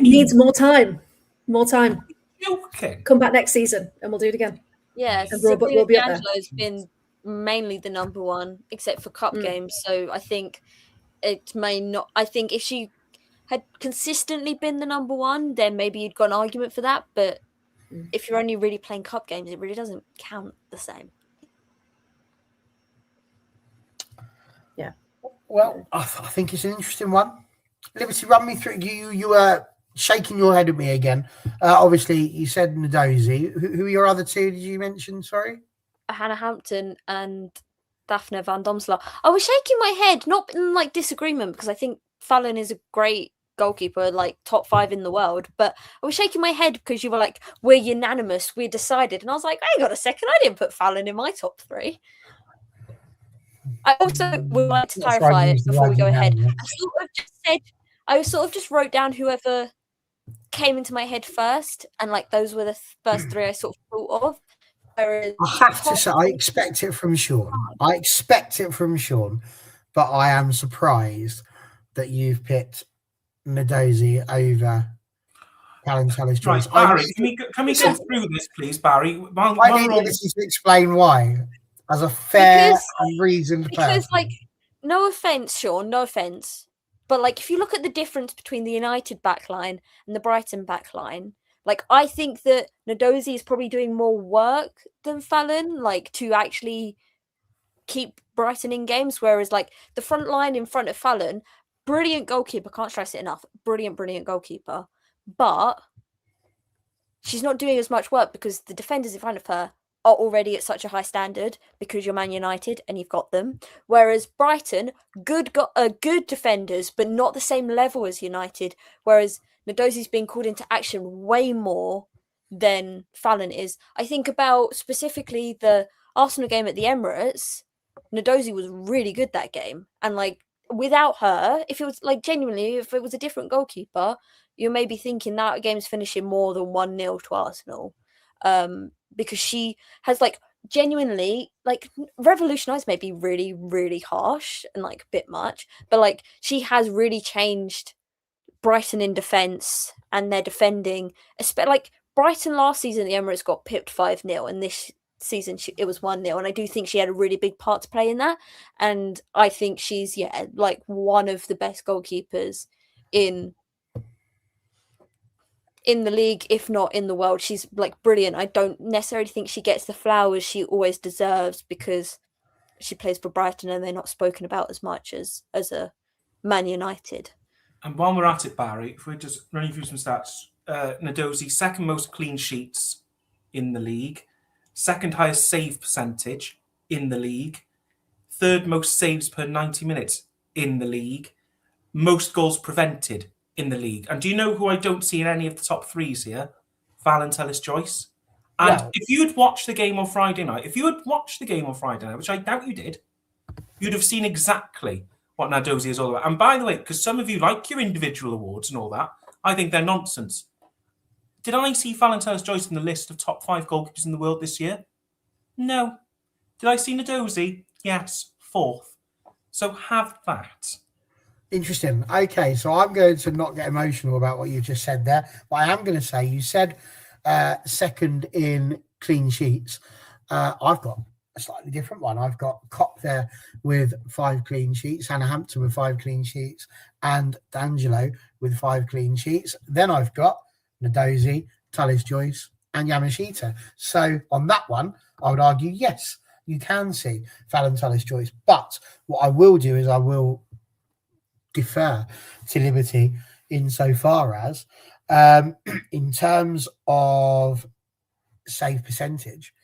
Needs more time. More time. Okay. Come back next season and we'll do it again. Yeah, Robert will be up there. Angelo's been mainly the number 1, except for cup games. So I think it may not. I think if she had consistently been the number 1, then maybe you'd got an argument for that. But if you're only really playing cup games, it really doesn't count the same. Yeah. Well, I think it's an interesting one. Liberty, run me through. You were shaking your head at me again. Obviously, you said Nnadozie. Who are your other 2? Did you mention? Sorry, Hannah Hampton and Daphne van Domselaar. I was shaking my head, not in like disagreement, because I think Fallon is a great goalkeeper, like top 5 in the world. But I was shaking my head because you were like, "We're unanimous, we decided," and I was like, "Hang on a second, I didn't put Fallon in my top 3." I also would like to clarify it before we go ahead. I sort of just wrote down whoever came into my head first, and like those were the first three I sort of thought of. Whereas I have to top say, I expect it from Siôn. But I am surprised that you've picked Nadozi over Callum Tallis-Joyce. Right, Barry, can we go through this, please, Barry? I need liberty to explain why, as a fair and reasoned person. Because, like, no offense, Sean, no offense, but like, if you look at the difference between the United backline and the Brighton backline, like, I think that Nadozi is probably doing more work than Fallon, like, to actually keep Brighton in games. Whereas, like, the front line in front of Fallon, brilliant goalkeeper, can't stress it enough, brilliant goalkeeper, but she's not doing as much work because the defenders in front of her are already at such a high standard because you're Man United and you've got them. Whereas Brighton, good defenders, but not the same level as United. Whereas Nadozi's being called into action way more than Fallon is. I think about specifically the Arsenal game at the Emirates. Nadozi was really good that game. And like, without her, if it was like genuinely, if it was a different goalkeeper, you may be thinking that game's finishing more than 1-0 to Arsenal. Because she has like genuinely like revolutionized, maybe really, really harsh and like a bit much, but like she has really changed Brighton in defence and their defending. Like Brighton last season, the Emirates got pipped 5-0, and this season it was 1-0, and I do think she had a really big part to play in that. And I think she's like one of the best goalkeepers in the league, if not in the world. She's like brilliant. I don't necessarily think she gets the flowers she always deserves because she plays for Brighton and they're not spoken about as much as a Man United. And while we're at it, Barry, if we're just running through some stats, Nadozi, second most clean sheets in the league, second highest save percentage in the league, third most saves per 90 minutes in the league, most goals prevented in the league. And do you know who I don't see in any of the top threes here? Fallon Tallis-Joyce. And if you'd watched the game on Friday night, which I doubt you did, you'd have seen exactly what Nadozi is all about. And by the way, because some of you like your individual awards and all that, I think they're nonsense. Did I see Fallon Tallis-Joyce in the list of top 5 goalkeepers in the world this year? No. Did I see Nadozi? Yes, 4th. So have that. Interesting. Okay, so I'm going to not get emotional about what you just said there, but I am going to say you said second in clean sheets. I've got a slightly different one. I've got Kopp there with 5 clean sheets, Hannah Hampton with 5 clean sheets, and D'Angelo with 5 clean sheets. Then I've got Nadozi, Tallis-Joyce, and Yamashita. So on that one, I would argue, yes, you can see Fallon Tallis-Joyce. But what I will do is I will defer to Liberty insofar as in terms of save percentage,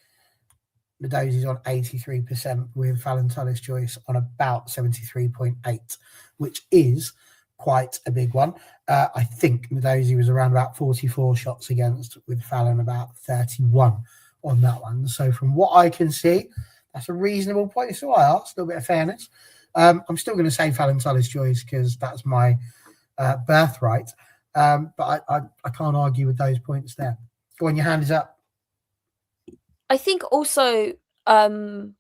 Nadozi's on 83% with Fallon Tallis-Joyce on about 73.8, which is quite a big one. I think Nadozi was around about 44 shots against, with Fallon about 31 on that one. So from what I can see, that's a reasonable point. So I asked a little bit of fairness. I'm still going to say Fallon Tallis-Joyce because that's my birthright. But I can't argue with those points there. Go on, your hand is up. I think also I'm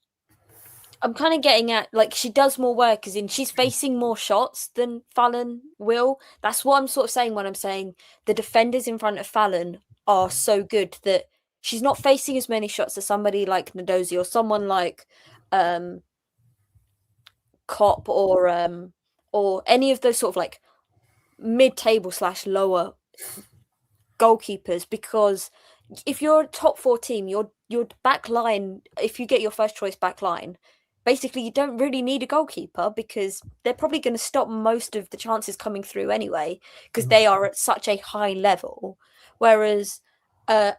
kind of getting at, like, she does more work, as in she's facing more shots than Fallon will. That's what I'm sort of saying when I'm saying the defenders in front of Fallon are so good that she's not facing as many shots as somebody like Nadozi or someone like Kopp or any of those sort of like mid-table / lower goalkeepers, because if you're a top 4 team, your back line, if you get your first choice back line, basically you don't really need a goalkeeper because they're probably going to stop most of the chances coming through anyway because they are at such a high level. Whereas a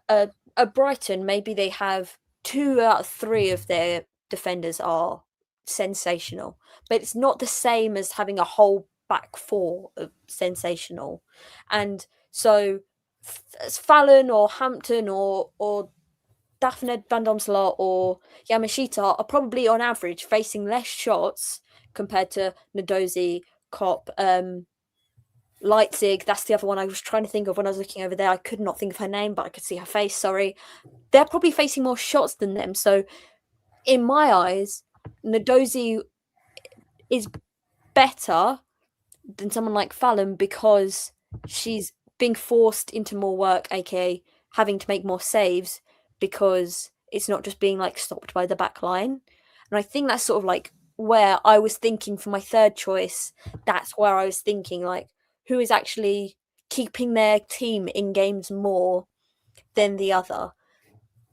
Brighton, maybe they have 2 out of 3 of their defenders are sensational, but it's not the same as having a whole back 4 of sensational. And so Fallon or Hampton or Daphne Van Domselaar or Yamashita are probably on average facing less shots compared to Nadozi, Kopp, Leipzig, that's the other one I was trying to think of when I was looking over there. I could not think of her name, but I could see her face. Sorry. They're probably facing more shots than them. So, in my eyes, Nadozi is better than someone like Fallon because she's being forced into more work, aka having to make more saves because it's not just being like stopped by the back line. And I think that's sort of like where I was thinking for my third choice. That's where I was thinking like who is actually keeping their team in games more than the other.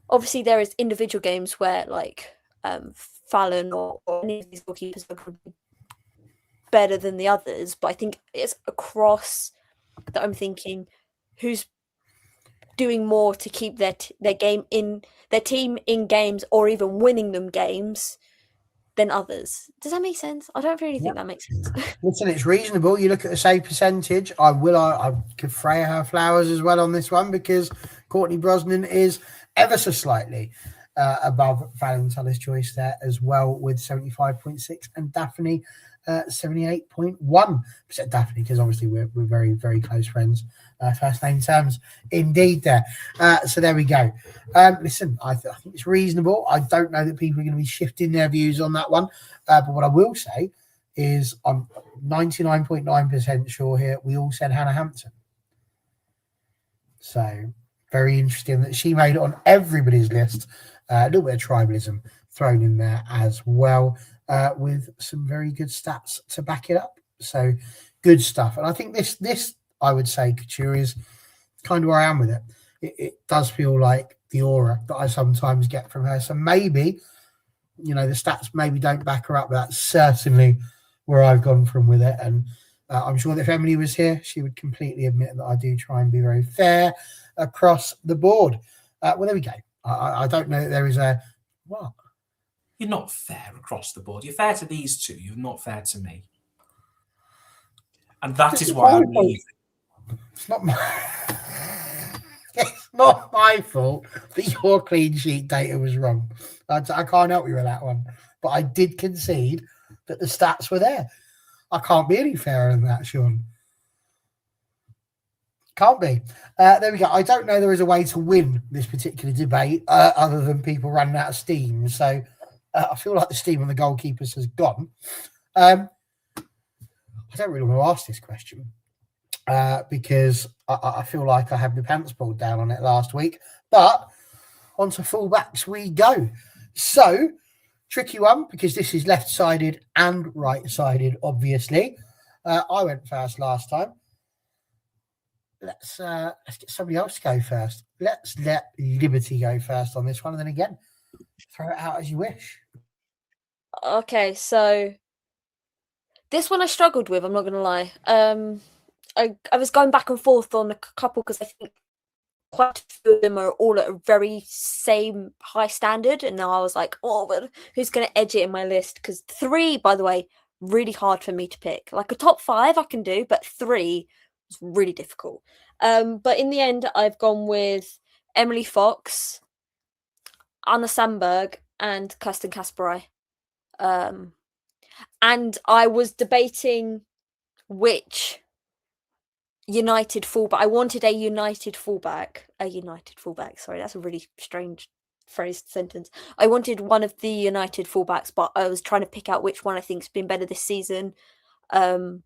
Obviously, there is individual games where like Fallon or any of these goalkeepers are better than the others, but I think it's across that I'm thinking who's doing more to keep their team in games or even winning them games than others. Does that make sense? I don't really think that makes sense. Listen, it's reasonable. You look at the save percentage. I could Freya her flowers as well on this one because Courtney Brosnan is ever so slightly above Fallon Tullis Joyce there as well with 75.6 and Daphne 78.1%. Daphne, because obviously we're very, very close friends. First name terms indeed there. So there we go. Listen, I think it's reasonable. I don't know that people are going to be shifting their views on that one. But what I will say is I'm 99.9% sure here we all said Hannah Hampton. So very interesting that she made it on everybody's list. A little bit of tribalism thrown in there as well, with some very good stats to back it up. So good stuff. And I think this I would say, Couture, is kind of where I am with it. It does feel like the aura that I sometimes get from her. So maybe, the stats maybe don't back her up, but that's certainly where I've gone from with it. And I'm sure that if Emily was here, she would completely admit that I do try and be very fair across the board. Well, there we go. I don't know that there is a... What? You're not fair across the board. You're fair to these two. You're not fair to me. And that is why I'm leaving. It's not my fault that your clean sheet data was wrong. I can't help you with that one. But I did concede that the stats were there. I can't be any fairer than that, Siôn. Can't be. There we go. I don't know there is a way to win this particular debate other than people running out of steam. So I feel like the steam on the goalkeepers has gone. I don't really want to ask this question because I feel like I had my pants pulled down on it last week. But onto fullbacks we go. So, tricky one because this is left-sided and right-sided, obviously. I went first last time. Let's get somebody else to go first. Let's let Liberty go first on this one, and then again, throw it out as you wish. Okay, so this one I struggled with. I'm not gonna lie. I was going back and forth on a couple because I think quite a few of them are all at a very same high standard, and now I was like, oh, but who's gonna edge it in my list? Because 3, by the way, really hard for me to pick. Like a top 5 I can do, but 3 was really difficult. But in the end, I've gone with Emily Fox, Anna Sandberg, and Kirsten Kasperai. And I was debating which United fullback. I wanted a United fullback. Sorry, that's a really strange phrased sentence. I wanted one of the United fullbacks, but I was trying to pick out which one I think's been better this season. And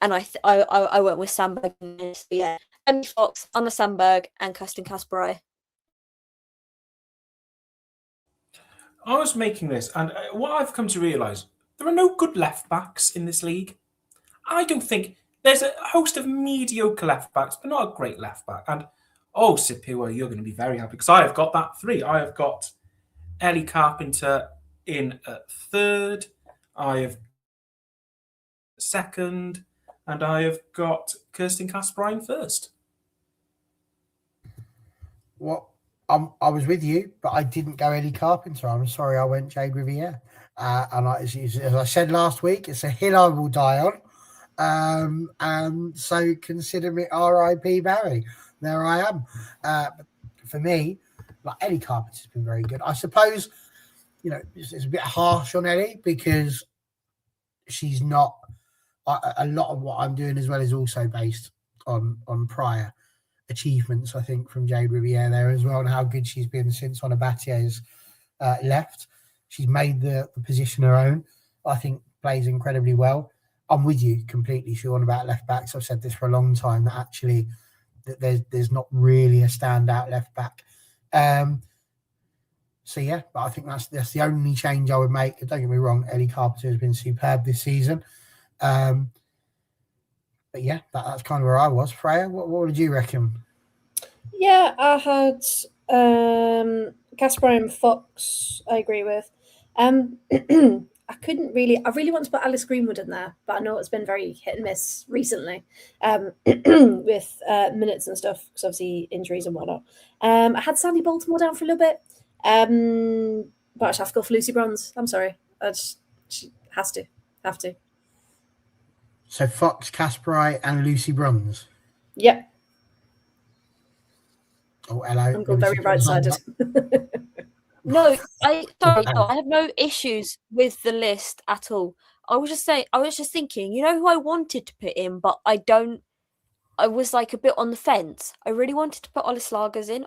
I went with Sandberg. So yeah, Emily Fox, Anna Sandberg, and Kirsten Kasperai. I was making this, and what I've come to realise, there are no good left backs in this league. I don't think there's a host of mediocre left backs, but not a great left back. And Sipua, you're going to be very happy because I have got that 3. I have got Ellie Carpenter in at 3rd. I have 2nd, and I have got Kirsten Kasperai in 1st. What? I was with you, but I didn't go Ellie Carpenter. I'm sorry, I went Jade Riviere. And as I said last week, it's a hill I will die on. And so consider me R.I.P. Barry. There I am. But for me, like Ellie Carpenter's been very good. I suppose, it's a bit harsh on Ellie because she's not a lot of what I'm doing as well is also based on prior achievements, I think, from Jade Riviere there as well, and how good she's been since Onabatier's left. She's made the position her own. I think plays incredibly well. I'm with you completely, Siôn, about left backs. I've said this for a long time, that actually that there's not really a standout left back. So yeah, but I think that's the only change I would make. Don't get me wrong, Ellie Carpenter has been superb this season. But yeah, that's kind of where I was. Freya, what did you reckon? Yeah, I had Casper and Fox. I agree with. I really want to put Alice Greenwood in there, but I know it's been very hit and miss recently with minutes and stuff, because obviously injuries and whatnot. I had Sandy Baltimore down for a little bit, but I just have to go for Lucy Bronze. I'm sorry, she have to. So Fox, Kasparai, and Lucy Bronze. Yep. Oh, hello. I'm going very right-sided. No, I have no issues with the list at all. I was just thinking, you know who I wanted to put in, but I was like a bit on the fence. I really wanted to put Ollie Slagers in.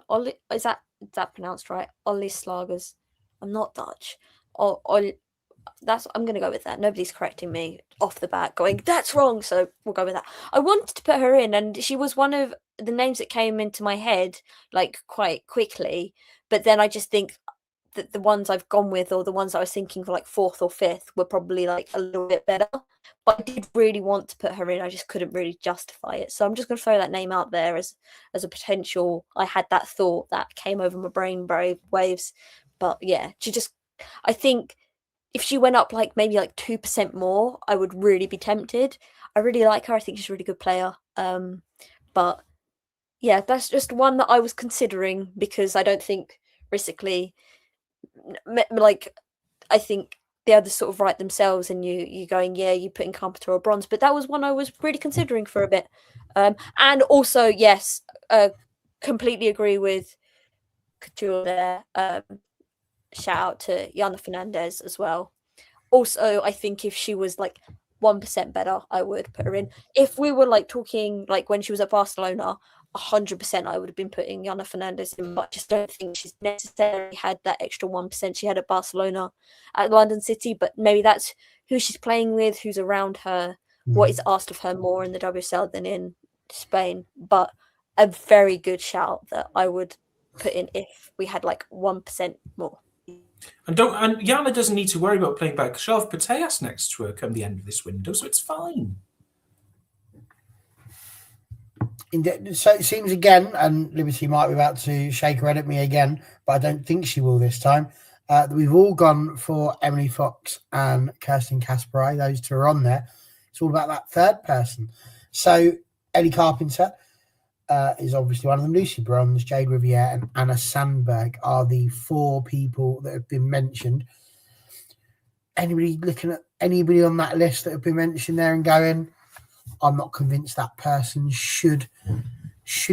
Is that pronounced right? Ollie Slagers. I'm not Dutch. I'm gonna go with that. Nobody's correcting me off the bat, going, that's wrong, so we'll go with that. I wanted to put her in, and she was one of the names that came into my head like quite quickly, but then I just think that the ones I've gone with, or the ones I was thinking for like 4th or 5th, were probably like a little bit better. But I did really want to put her in. I just couldn't really justify it. So I'm just going to throw that name out there as a potential. I had that thought that came over my brain waves. But yeah, I think if she went up like maybe like 2% more, I would really be tempted. I really like her. I think she's a really good player. But yeah, that's just one that I was considering, because I don't think realistically, like, I think the others sort of write themselves, and you going, yeah, you put in Carpenter or Bronze, but that was one I was really considering for a bit. And also, yes, completely agree with Couture there. Shout out to Yana Fernandez as well. Also, I think if she was like 1% better, I would put her in. If we were like talking like when she was at Barcelona, 100% I would have been putting Yana Fernandez in, but I just don't think she's necessarily had that extra 1% she had at Barcelona, at London City. But maybe that's who she's playing with, who's around her, what is asked of her more in the WSL than in Spain. But a very good shout that I would put in if we had like 1% more. And Yana doesn't need to worry about playing back. She'll have Pateas next to her come the end of this window, so it's fine. So it seems again, and Liberty might be about to shake her head at me again, but I don't think she will this time, that we've all gone for Emily Fox and Kirsten Kasparai. Those two are on there. It's all about that third person. So Ellie Carpenter is obviously one of them. Lucy Bronze, Jade Riviere, and Anna Sandberg are the 4 people that have been mentioned. Anybody looking at anybody on that list that have been mentioned there and going, I'm not convinced that person should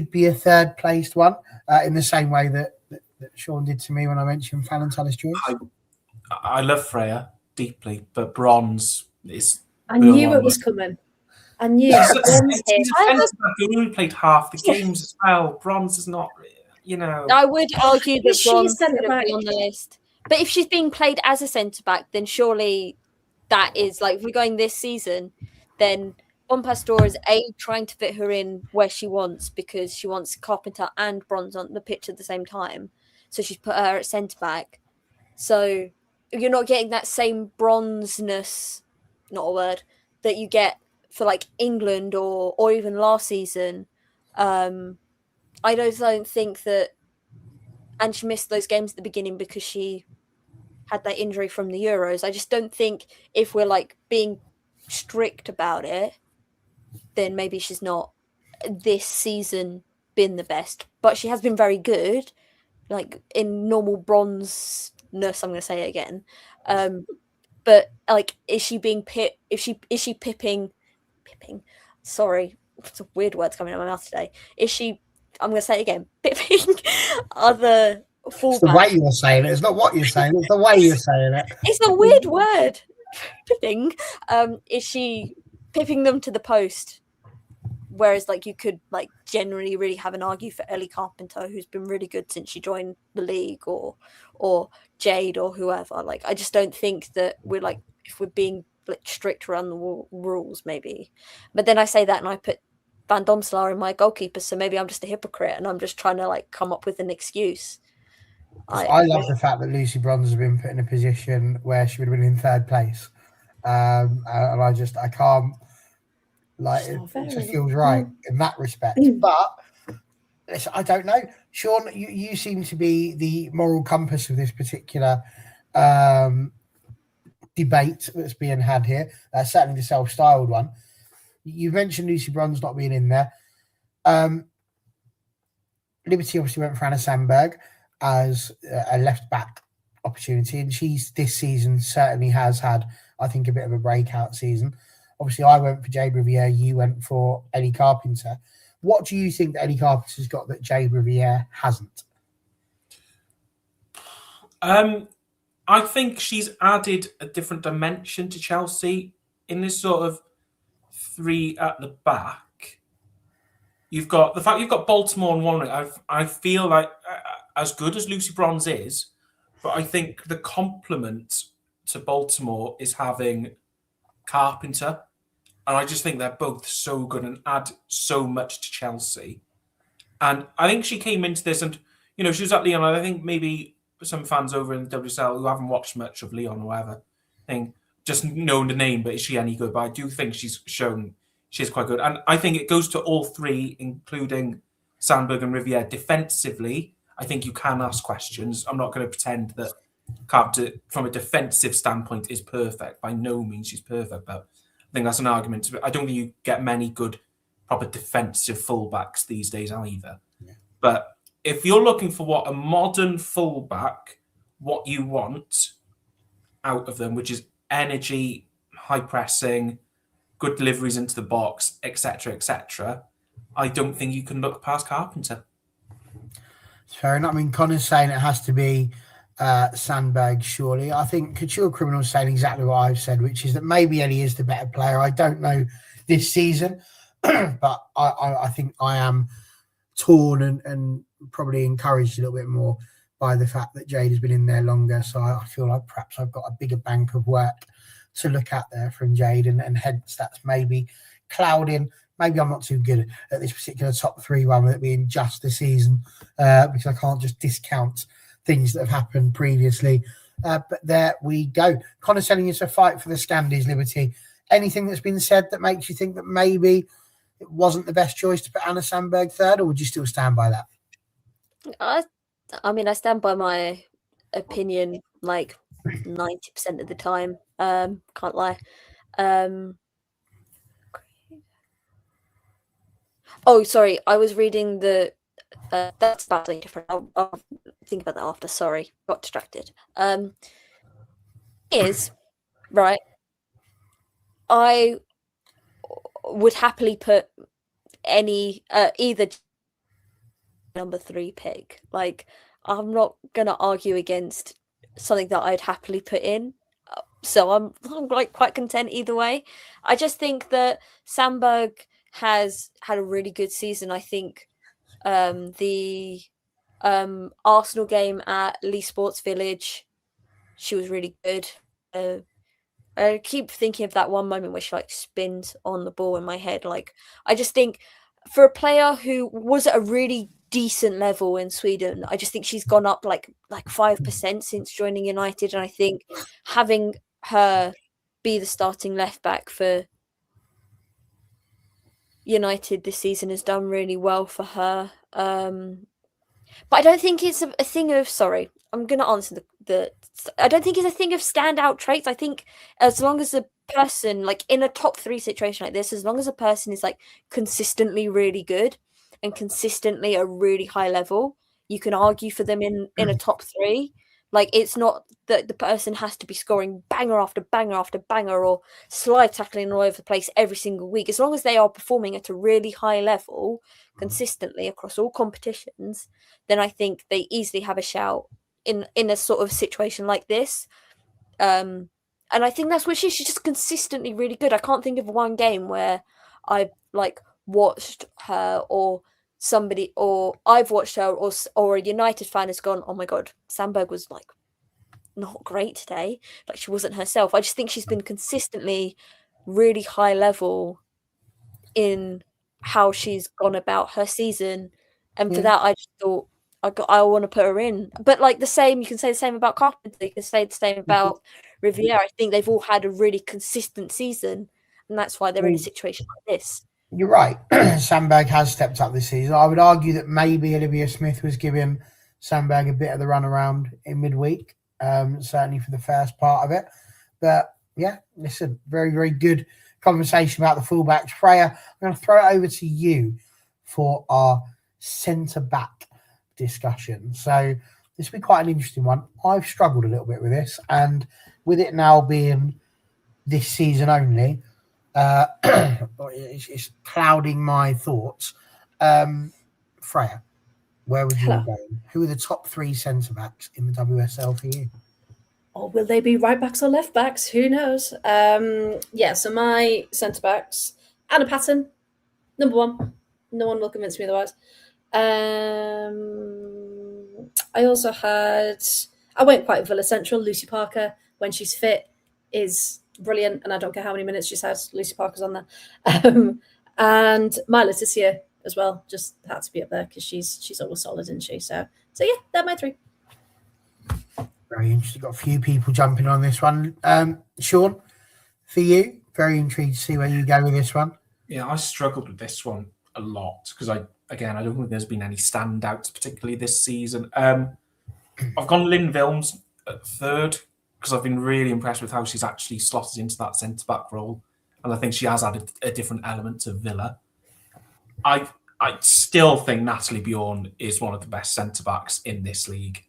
be a third placed one, in the same way that Siôn did to me when I mentioned Fallon Tallis-Joyce. I love Freya deeply, but Bronze is. I knew it was coming. I knew. He only played half the games as well. Bronze is not, you know. I would argue that Bronze should be on the list. But if she's being played as a centre back, then surely that is like, if we're going this season, then Bon Pastor is trying to fit her in where she wants, because she wants Carpenter and Bronze on the pitch at the same time. So she's put her at centre back. So you're not getting that same bronzeness, not a word, that you get for like England or even last season. I don't think that, and she missed those games at the beginning because she had that injury from the Euros. I just don't think, if we're like being strict about it, then maybe she's not this season been the best, but she has been very good, like in normal bronzeness. I'm going to say it again. But like, is she being pipping? Sorry, it's a weird word's coming out of my mouth today. Is she? I'm going to say it again. Pipping other fullbacks. It's the way you're saying it. It's not what you're saying. It's the way you're saying it. It's a weird word. Pipping. Is she pipping them to the post. Whereas, like, you could, like, generally really have an argue for Ellie Carpenter, who's been really good since she joined the league, or Jade or whoever. Like, I just don't think that we're, like, if we're being like, strict around the rules, maybe. But then I say that and I put Van Domselaar in my goalkeeper, so maybe I'm just a hypocrite and I'm just trying to, like, come up with an excuse. I love the fact that Lucy Bronze has been put in a position where she would have been in third place. And I can't, like, it just feels right in that respect. But I don't know. Siôn, you seem to be the moral compass of this particular debate that's being had here, certainly the self-styled one. You mentioned Lucy Bronze not being in there. Liberty obviously went for Anna Sandberg as a left-back opportunity, and she's this season certainly has had, I think, a bit of a breakout season. Obviously, I went for Jade Riviere, you went for Ellie Carpenter. What do you think that Ellie Carpenter's got that Jade Riviere hasn't? I think she's added a different dimension to Chelsea in this sort of three at the back. You've got the fact you've got Baltimore on one wing. I feel like as good as Lucy Bronze is, but I think the complement to Baltimore is having Carpenter. And I just think they're both so good and add so much to Chelsea. And I think she came into this and, you know, she was at Lyon. I think maybe some fans over in the WSL who haven't watched much of Lyon or whatever, think just know the name, but is she any good? But I do think she's shown she's quite good. And I think it goes to all three, including Sandberg and Riviere. Defensively, I think you can ask questions. I'm not going to pretend that Carpenter, from a defensive standpoint, is perfect. By no means she's perfect, but I think that's an argument. I don't think you get many good, proper defensive fullbacks these days either. Yeah. But if you're looking for what a modern fullback, what you want out of them, which is energy, high pressing, good deliveries into the box, etc., I don't think you can look past Carpenter. Fair enough. I mean, Connor's saying it has to be Sandberg, surely. I think Couture Criminal's saying exactly what I've said, which is that maybe Ellie is the better player. I don't know this season, but I think I am torn and probably encouraged a little bit more by the fact that Jade has been in there longer. So I feel like perhaps I've got a bigger bank of work to look at there from Jade, and hence that's maybe clouding. Maybe I'm not too good at this particular top three one with it being just the season, because I can't just discount things that have happened previously. But there we go. Connor telling you to fight for the Scandies, Liberty. Anything that's been said that makes you think that maybe it wasn't the best choice to put Anna Sandberg third, or would you still stand by that? I mean, I stand by my opinion like 90% of the time. Can't lie. Oh, sorry. I was reading the. That's about something different. I'll think about that after. Sorry, got distracted. Is right. I would happily put any either number 3 pick. Like, I'm not gonna argue against something that I'd happily put in. So I'm like quite content either way. I just think that Sandberg has had a really good season. I think the Arsenal game at Lee Sports Village, she was really good. I keep thinking of that one moment where she like spins on the ball in my head. Like, I just think for a player who was at a really decent level in Sweden, I just think she's gone up like 5% since joining United, and I think having her be the starting left back for United this season has done really well for her. But I don't think it's a thing of, sorry, I'm going to answer I don't think it's a thing of standout traits. I think as long as a person, like in a top 3 situation like this, as long as a person is like consistently really good and consistently at a really high level, you can argue for them in a top 3. Like, it's not that the person has to be scoring banger after banger after banger or slide tackling all over the place every single week. As long as they are performing at a really high level consistently across all competitions, then I think they easily have a shout in a sort of situation like this. And And I think that's what she's just consistently really good. I can't think of one game where I've like watched her or somebody, or I've watched her, or a United fan has gone, oh my god, Sandberg was like not great today. Like she wasn't herself. I just think she's been consistently really high level in how she's gone about her season, and for Yeah. that I just thought I want to put her in. But like the same, you can say the same about Carpenter. You can say the same about Riviere. I think they've all had a really consistent season, and that's why they're in a situation like this. You're right. Sandberg has stepped up this season. I would argue that maybe Olivia Smith was giving Sandberg a bit of the runaround in midweek, certainly for the first part of it. But yeah, listen, very, very good conversation about the fullbacks. Freya, I'm going to throw it over to you for our centre-back discussion. So this will be quite an interesting one. I've struggled a little bit with this, and with it now being this season only, it's clouding my thoughts. Freya, where would you go? Who are the top 3 centre-backs in the WSL for you? Or will they be right backs or left backs? Who knows? So my centre backs, Anna Patton, number 1. No one will convince me otherwise. I also I went quite Villa Central. Lucy Parker, when she's fit, is brilliant, and I don't care how many minutes she's had. Lucy Parker's on there. And my Leticia as well, just had to be up there because she's always solid, isn't she? So yeah, they're my 3. Very interesting. Got a few people jumping on this one. Siôn, for you, very intrigued to see where you go with this one. Yeah, I struggled with this one a lot because I don't think there's been any standouts particularly this season. I've gone Lynn Vilms at 3rd because I've been really impressed with how she's actually slotted into that centre-back role, and I think she has added a different element to Villa. I still think Natalie Bjorn is one of the best centre-backs in this league,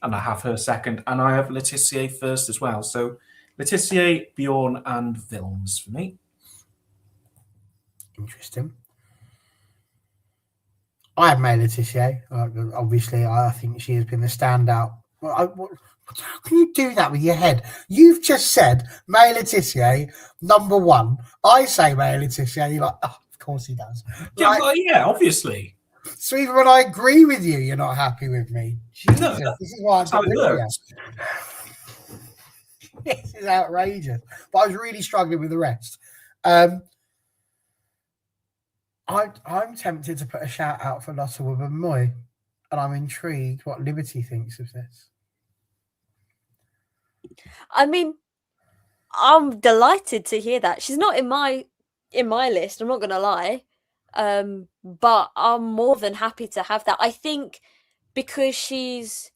and I have her 2nd, and I have Letitia 1st as well. So Letitia, Bjorn, and Vilms for me. Interesting. I have made Letitia. Obviously, I think she has been the standout. How can you do that with your head? You've just said May Letitia, number 1. I say May Letitia, you're like, oh, of course he does. Yeah, well, yeah, obviously. So even when I agree with you, you're not happy with me. Jesus, No, this is why I'm how it works. This is outrageous. But I was really struggling with the rest. I'm tempted to put a shout out for Lotte Wubben-Moy, and I'm intrigued what Liberty thinks of this. I mean, I'm delighted to hear that. She's not in my list, I'm not gonna lie. But I'm more than happy to have that. I think because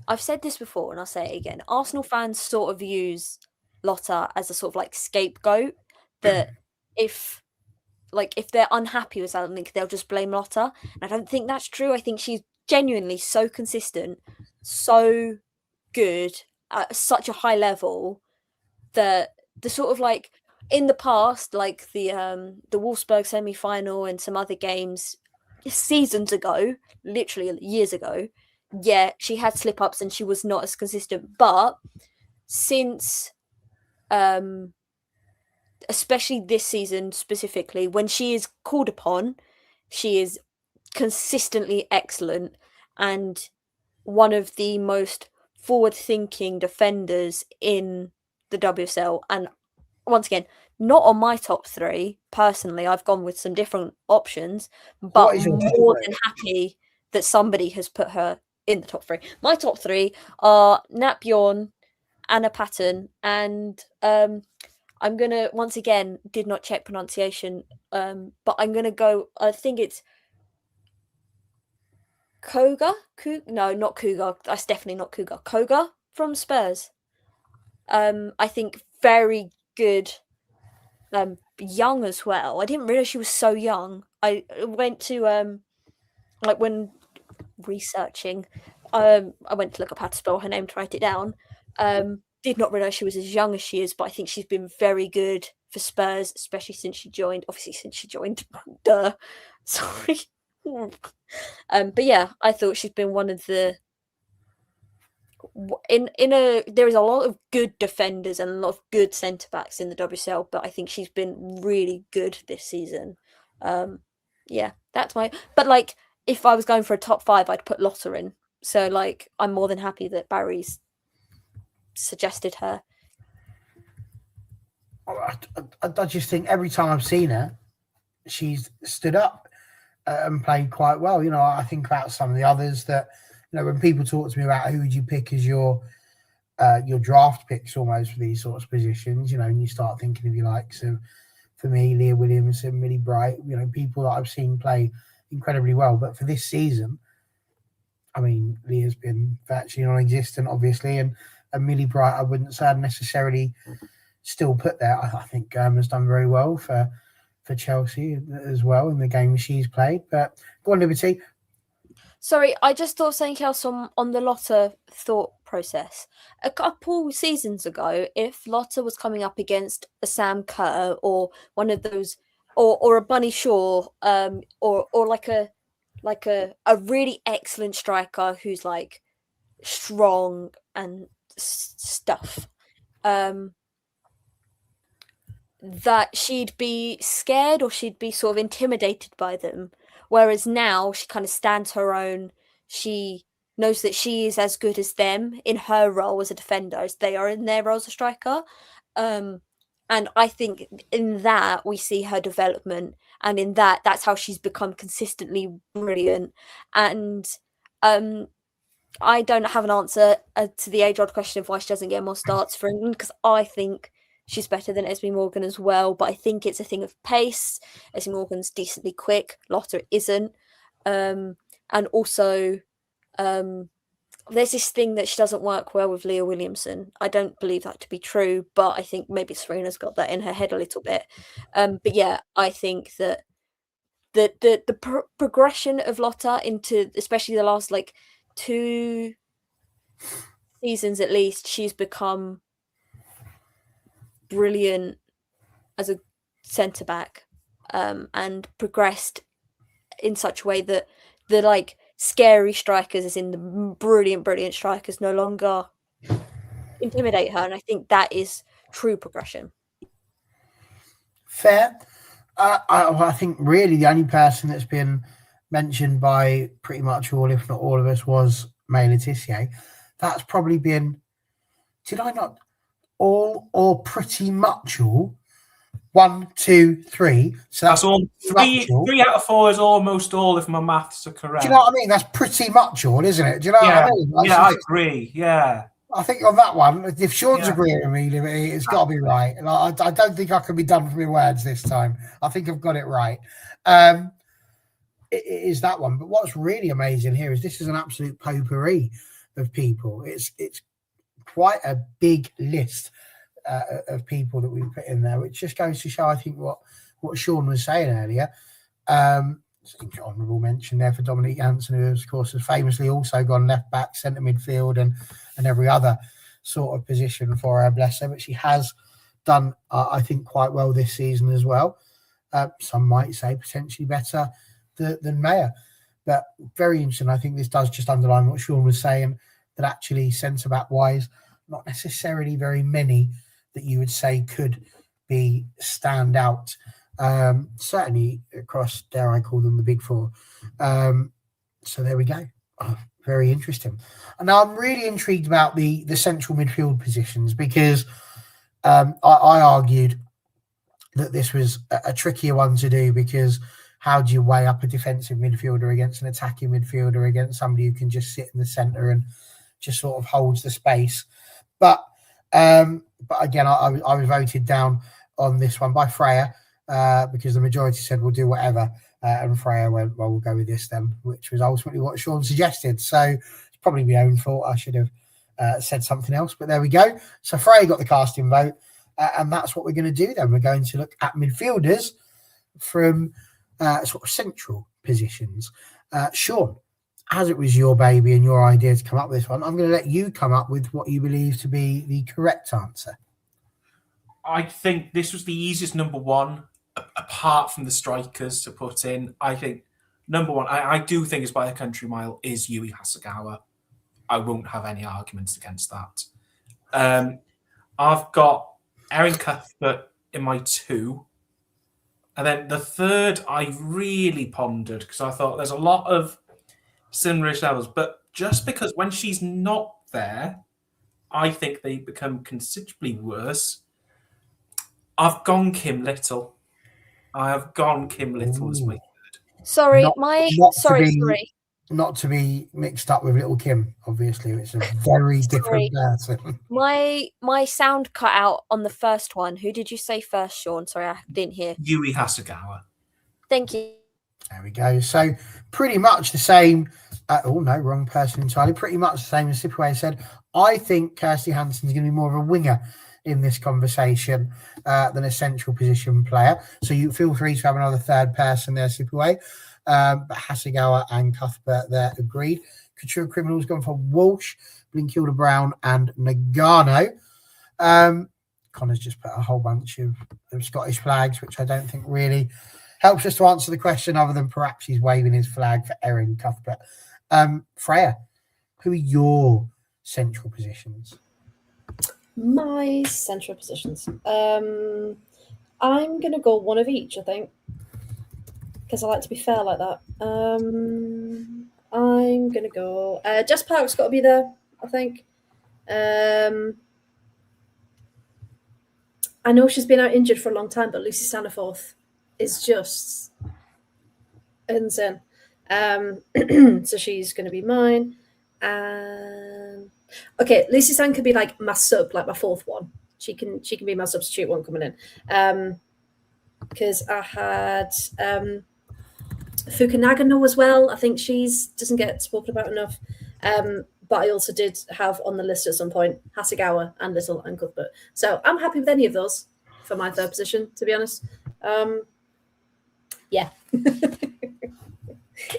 I've said this before and I'll say it again, Arsenal fans sort of use Lotta as a sort of like scapegoat, that if they're unhappy with something, they'll just blame Lotta. And I don't think that's true. I think she's genuinely so consistent, so good at such a high level that the sort of like in the past, like the Wolfsburg semi-final and some other games seasons ago, literally years ago, yeah, she had slip-ups and she was not as consistent. But since especially this season specifically, when she is called upon, she is consistently excellent and one of the most forward-thinking defenders in the WSL. And once again, not on my top 3 personally. I've gone with some different options, but more than happy that somebody has put her in the top 3. My top 3 are Nat Bjorn, Anna Patton, and I'm gonna, once again, did not check pronunciation, but I'm gonna go. I think it's Koga. No, not Cougar. That's definitely not Cougar. Koga from Spurs. I think very good. Young as well. I didn't realize she was so young. I went to like when researching, I went to look up how to spell her name to write it down. Did not realize she was as young as she is, but I think she's been very good for Spurs, especially since she joined. Obviously, since she joined. Duh. Sorry. But yeah, I thought she's been one of the there is a lot of good defenders and a lot of good centre backs in the WSL, but I think she's been really good this season. Yeah, that's my. But like, if I was going for a top 5, I'd put Lotta in. So like, I'm more than happy that Barry's suggested her. I just think every time I've seen her, she's stood up and played quite well. You know, I think about some of the others that, you know, when people talk to me about who would you pick as your draft picks almost for these sorts of positions, you know, and you start thinking of your likes of, for me, Leah Williamson, Millie Bright, you know, people that I've seen play incredibly well. But for this season, I mean, Leah's been virtually non-existent, obviously, and Millie Bright, I wouldn't say I'd necessarily still put there. I think has done very well for Chelsea as well in the games she's played. But go on, Liberty. Sorry, I just thought something else on the Lotta thought process. A couple seasons ago, if Lotta was coming up against a Sam Kerr or one of those, or a Bunny Shaw, or like a really excellent striker who's like strong and stuff, that she'd be scared or she'd be sort of intimidated by them. Whereas now she kind of stands her own. She knows that she is as good as them in her role as a defender as they are in their role as a striker. And I think in that we see her development, and in that's how she's become consistently brilliant. And I don't have an answer to the age-old question of why she doesn't get more starts for England, because I think she's better than Esme Morgan as well, but I think it's a thing of pace. Esme Morgan's decently quick, Lotta isn't. And also, there's this thing that she doesn't work well with Leah Williamson. I don't believe that to be true, but I think maybe Serena's got that in her head a little bit. But yeah, I think that the progression of Lotta into, especially the last like 2 seasons at least, she's become brilliant as a centre back, and progressed in such a way that the like scary strikers, as in the brilliant strikers, no longer intimidate her, and I think that is true progression. Fair. I think really the only person that's been mentioned by pretty much all, if not all of us, was May Letitia. That's probably been, did I not, all or pretty much all? 1, 2, 3. So that's all. 3 out of 4 is almost all, if my maths are correct. Do you know what I mean? That's pretty much all, isn't it? Do you know what I mean? Like, I agree. Yeah. I think on that one, if Sean's agreeing with me, Liberty, it's got to be right. Like, I don't think I can be done for my words this time. I think I've got it right. It is that one. But what's really amazing here is this is an absolute potpourri of people. It's quite a big list of people that we put in there, which just goes to show, I think, what Sean was saying earlier. Honourable mention there for Dominique Hansen, who, of course, has famously also gone left back, centre midfield, and every other sort of position for her, bless her. But she has done, I think, quite well this season as well. Some might say potentially better than Maya. But very interesting. I think this does just underline what Sean was saying, that actually centre-back wise, not necessarily very many that you would say could be stand out. Certainly across, dare I call them, the big four. So there we go. Very interesting. And now I'm really intrigued about the central midfield positions, because I argued that this was a trickier one to do, because how do you weigh up a defensive midfielder against an attacking midfielder, against somebody who can just sit in the centre and just sort of holds the space? But again, I was voted down on this one by Freya, because the majority said we'll do whatever, and Freya went, well, we'll go with this then, which was ultimately what Sean suggested. So it's probably my own fault. I should have said something else, but there we go. So Freya got the casting vote, and that's what we're going to do then. We're going to look at midfielders from sort of central positions. Sean, as it was your baby and your idea to come up with this one, I'm going to let you come up with what you believe to be the correct answer. I think this was the easiest number one, apart from the strikers, to put in. I think number one, I do think is by a country mile, is Yui Hasegawa. I won't have any arguments against that. I've got Erin Cuthbert in my 2. And then the 3rd, I really pondered because I thought there's a lot of similar-ish levels. But just because when she's not there, I think they become considerably worse. I've gone Kim Little. I have gone Kim Little as my 3rd. Sorry, Not to be mixed up with Little Kim, obviously. It's a very different person. My sound cut out on the first one. Who did you say first, Sean? Sorry, I didn't hear. Yui Hasegawa. Thank you. There we go. So pretty much the same. Oh, no, wrong person entirely. Pretty much the same as Sipaway said. I think Kirsty Hansen's going to be more of a winger in this conversation than a central position player. So you feel free to have another 3rd person there, Sipaway. But Hasegawa and Cuthbert there agreed. Couture Criminals gone for Walsh, Blinkilda Brown, and Nagano. Connor's just put a whole bunch of Scottish flags, which I don't think really helps us to answer the question, other than perhaps he's waving his flag for Erin Cuthbert. Freya, who are your central positions? My central positions. I'm going to go one of each, I think, because I like to be fair like that. I'm going to go... Jess Park's got to be there, I think. I know she's been out injured for a long time, but Lucy Staniforth is just insane. So she's going to be mine. Okay, Lucy Stan could be like my sub, like my 4th one. She can be my substitute one coming in. Because I had Fuka Nagano as well. I think she's doesn't get spoken about enough. But I also did have on the list at some point Hasegawa and Little and Cuthbert. So I'm happy with any of those for my 3rd position, to be honest. Yeah.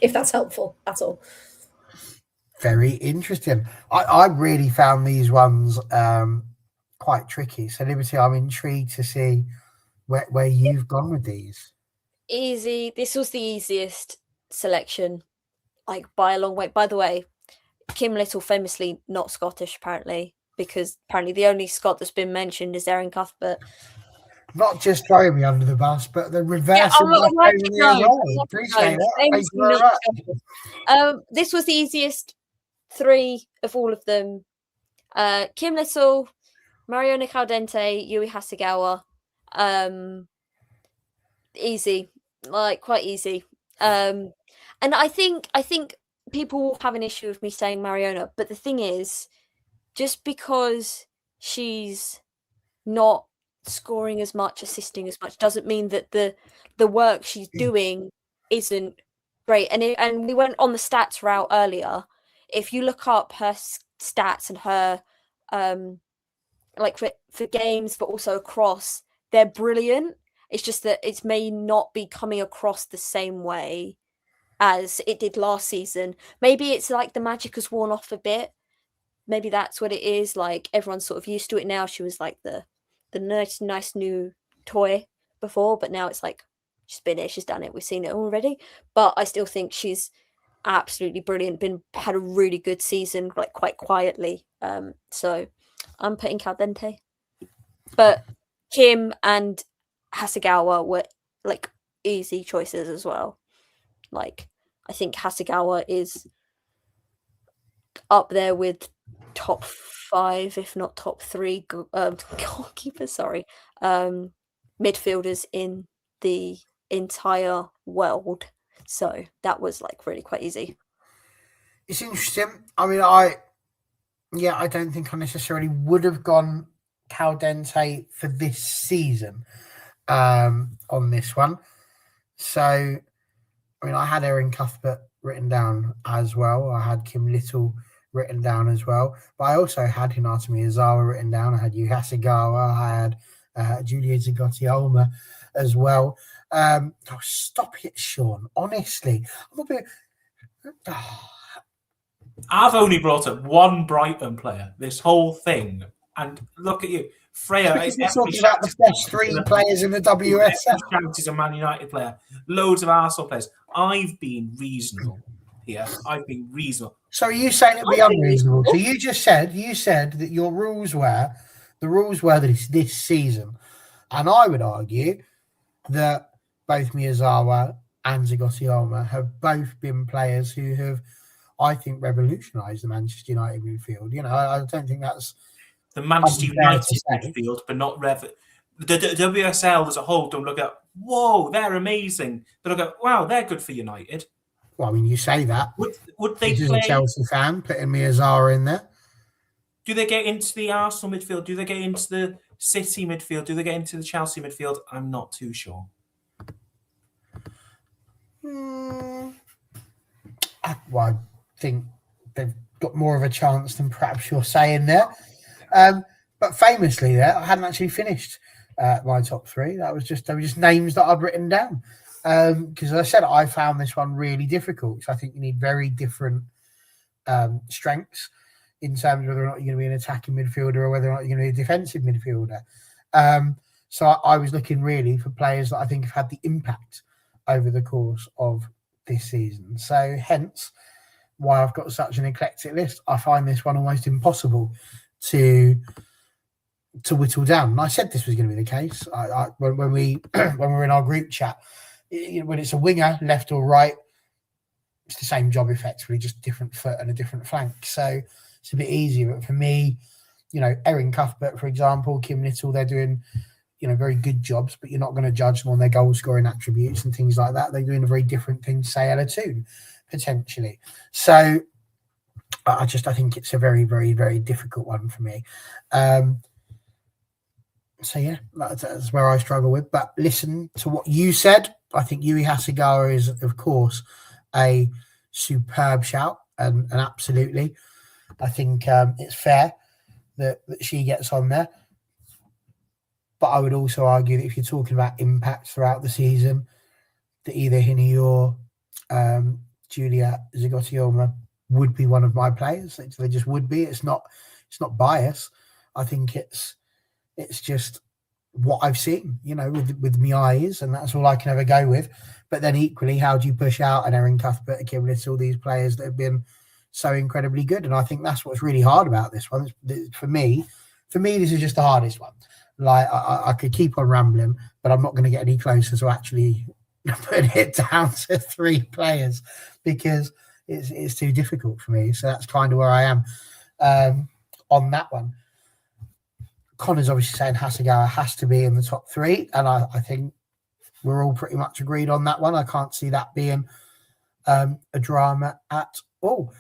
If that's helpful at all. Very interesting. I really found these ones quite tricky. So, Liberty, I'm intrigued to see where you've gone with these. Easy. This was the easiest selection, like by a long way. By the way, Kim Little famously not Scottish, apparently, because apparently the only Scot that's been mentioned is Erin Cuthbert. Not just throwing me under the bus, but the reverse of Appreciate that. Thank you very much. This was the easiest 3 of all of them. Kim Little, Mariona Caldente, Yui Hasegawa. Easy, like quite easy. And I think people will have an issue with me saying Mariona, but the thing is, just because she's not scoring as much, assisting as much, doesn't mean that the work she's doing isn't great. And we went on the stats route earlier. If you look up her stats and her like for games, but also across, they're brilliant. It's just that it may not be coming across the same way as it did last season. Maybe it's like the magic has worn off a bit. Maybe that's what it is. Like everyone's sort of used to it now. She was like the nice new toy before, but now it's like she's been it, she's done it, we've seen it already. But I still think she's absolutely brilliant. Had a really good season, like quite quietly. So I'm putting Caldente, but Kim and Hasegawa were like easy choices as well. Like I think Hasegawa is up there with top 5, if not top 3 goalkeepers, midfielders in the entire world. So that was like really quite easy. It's interesting. I mean, I don't think I necessarily would have gone Caldente for this season on this one. So, I mean, I had Erin Cuthbert written down as well. I had Kim Little written down as well. But I also had Hinata Miyazawa written down. I had Yu Hasegawa. I had Julia Zagotti-Olma as well. Stop it, Sean. Honestly. I'm a bit... I've only brought up one Brighton player this whole thing. And look at you. Freya is talking about the best 3 players in the WSL. Is a Man United player. Loads of Arsenal players. I've been reasonable here. I've been reasonable. So are you saying it'd be unreasonable? So you said that your rules were this season, and I would argue that both Miyazawa and Zagosioma have both been players who have, I think, revolutionised the Manchester United midfield. You know, I don't think that's the Manchester unfair United to say. midfield, but not the WSL as a whole. Don't look at, whoa, they're amazing. They look at, wow, they're good for United. Well, I mean, you say that. Would they This is play? a Chelsea fan putting Miyazawa in there. Do they get into the Arsenal midfield? Do they get into the City midfield? Do they get into the Chelsea midfield? I'm not too sure. Well, I think they've got more of a chance than perhaps you're saying there. But famously, there I hadn't actually finished my top three. They were just names that I'd written down because, as I said, I found this one really difficult. So I think you need very different strengths in terms of whether or not you're going to be an attacking midfielder or whether or not you're going to be a defensive midfielder. So I was looking really for players that I think have had the impact over the course of this season. So hence why I've got such an eclectic list. I find this one almost impossible to whittle down. And I said this was going to be the case. When we were in our group chat, when it's a winger, left or right, it's the same job effectively, just different foot and a different flank. So it's a bit easier. But for me, Erin Cuthbert, for example, Kim Little, they're doing very good jobs, but you're not going to judge them on their goal scoring attributes and things like that. They're doing a very different thing to say Ella Toon, potentially. So I think it's a very, very, very difficult one for me. So yeah, that's where I struggle with. But listen to what you said. I think Yui Hasegawa is, of course, a superb shout, and absolutely, I think it's fair that she gets on there. But I would also argue that if you're talking about impact throughout the season, that either Hinny or Julia Zagosioma would be one of my players. They just would be. It's not bias. I think it's just what I've seen, with my eyes, and that's all I can ever go with. But then equally, how do you push out an Erin Cuthbert, a Kim Little, these players that have been so incredibly good? And I think that's what's really hard about this one. For me, this is just the hardest one. Like I could keep on rambling, but I'm not going to get any closer to actually putting it down to three players because it's too difficult for me. So that's kind of where I am on that one. Connor's obviously saying Hasegawa has to be in the top three, and I think we're all pretty much agreed on that one. I can't see that being a drama at all.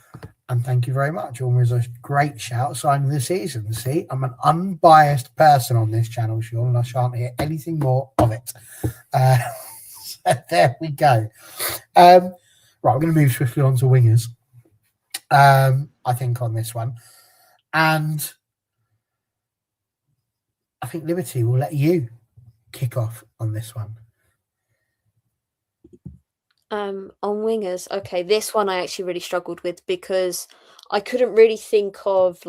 And thank you very much. Almost a great shout, sign of the season. See, I'm an unbiased person on this channel, Siôn, and I shan't hear anything more of it. So there we go. Right, we're going to move swiftly on to wingers, I think, on this one. And I think Liberty will let you kick off on this one. On wingers, okay, this one I actually really struggled with because I couldn't really think of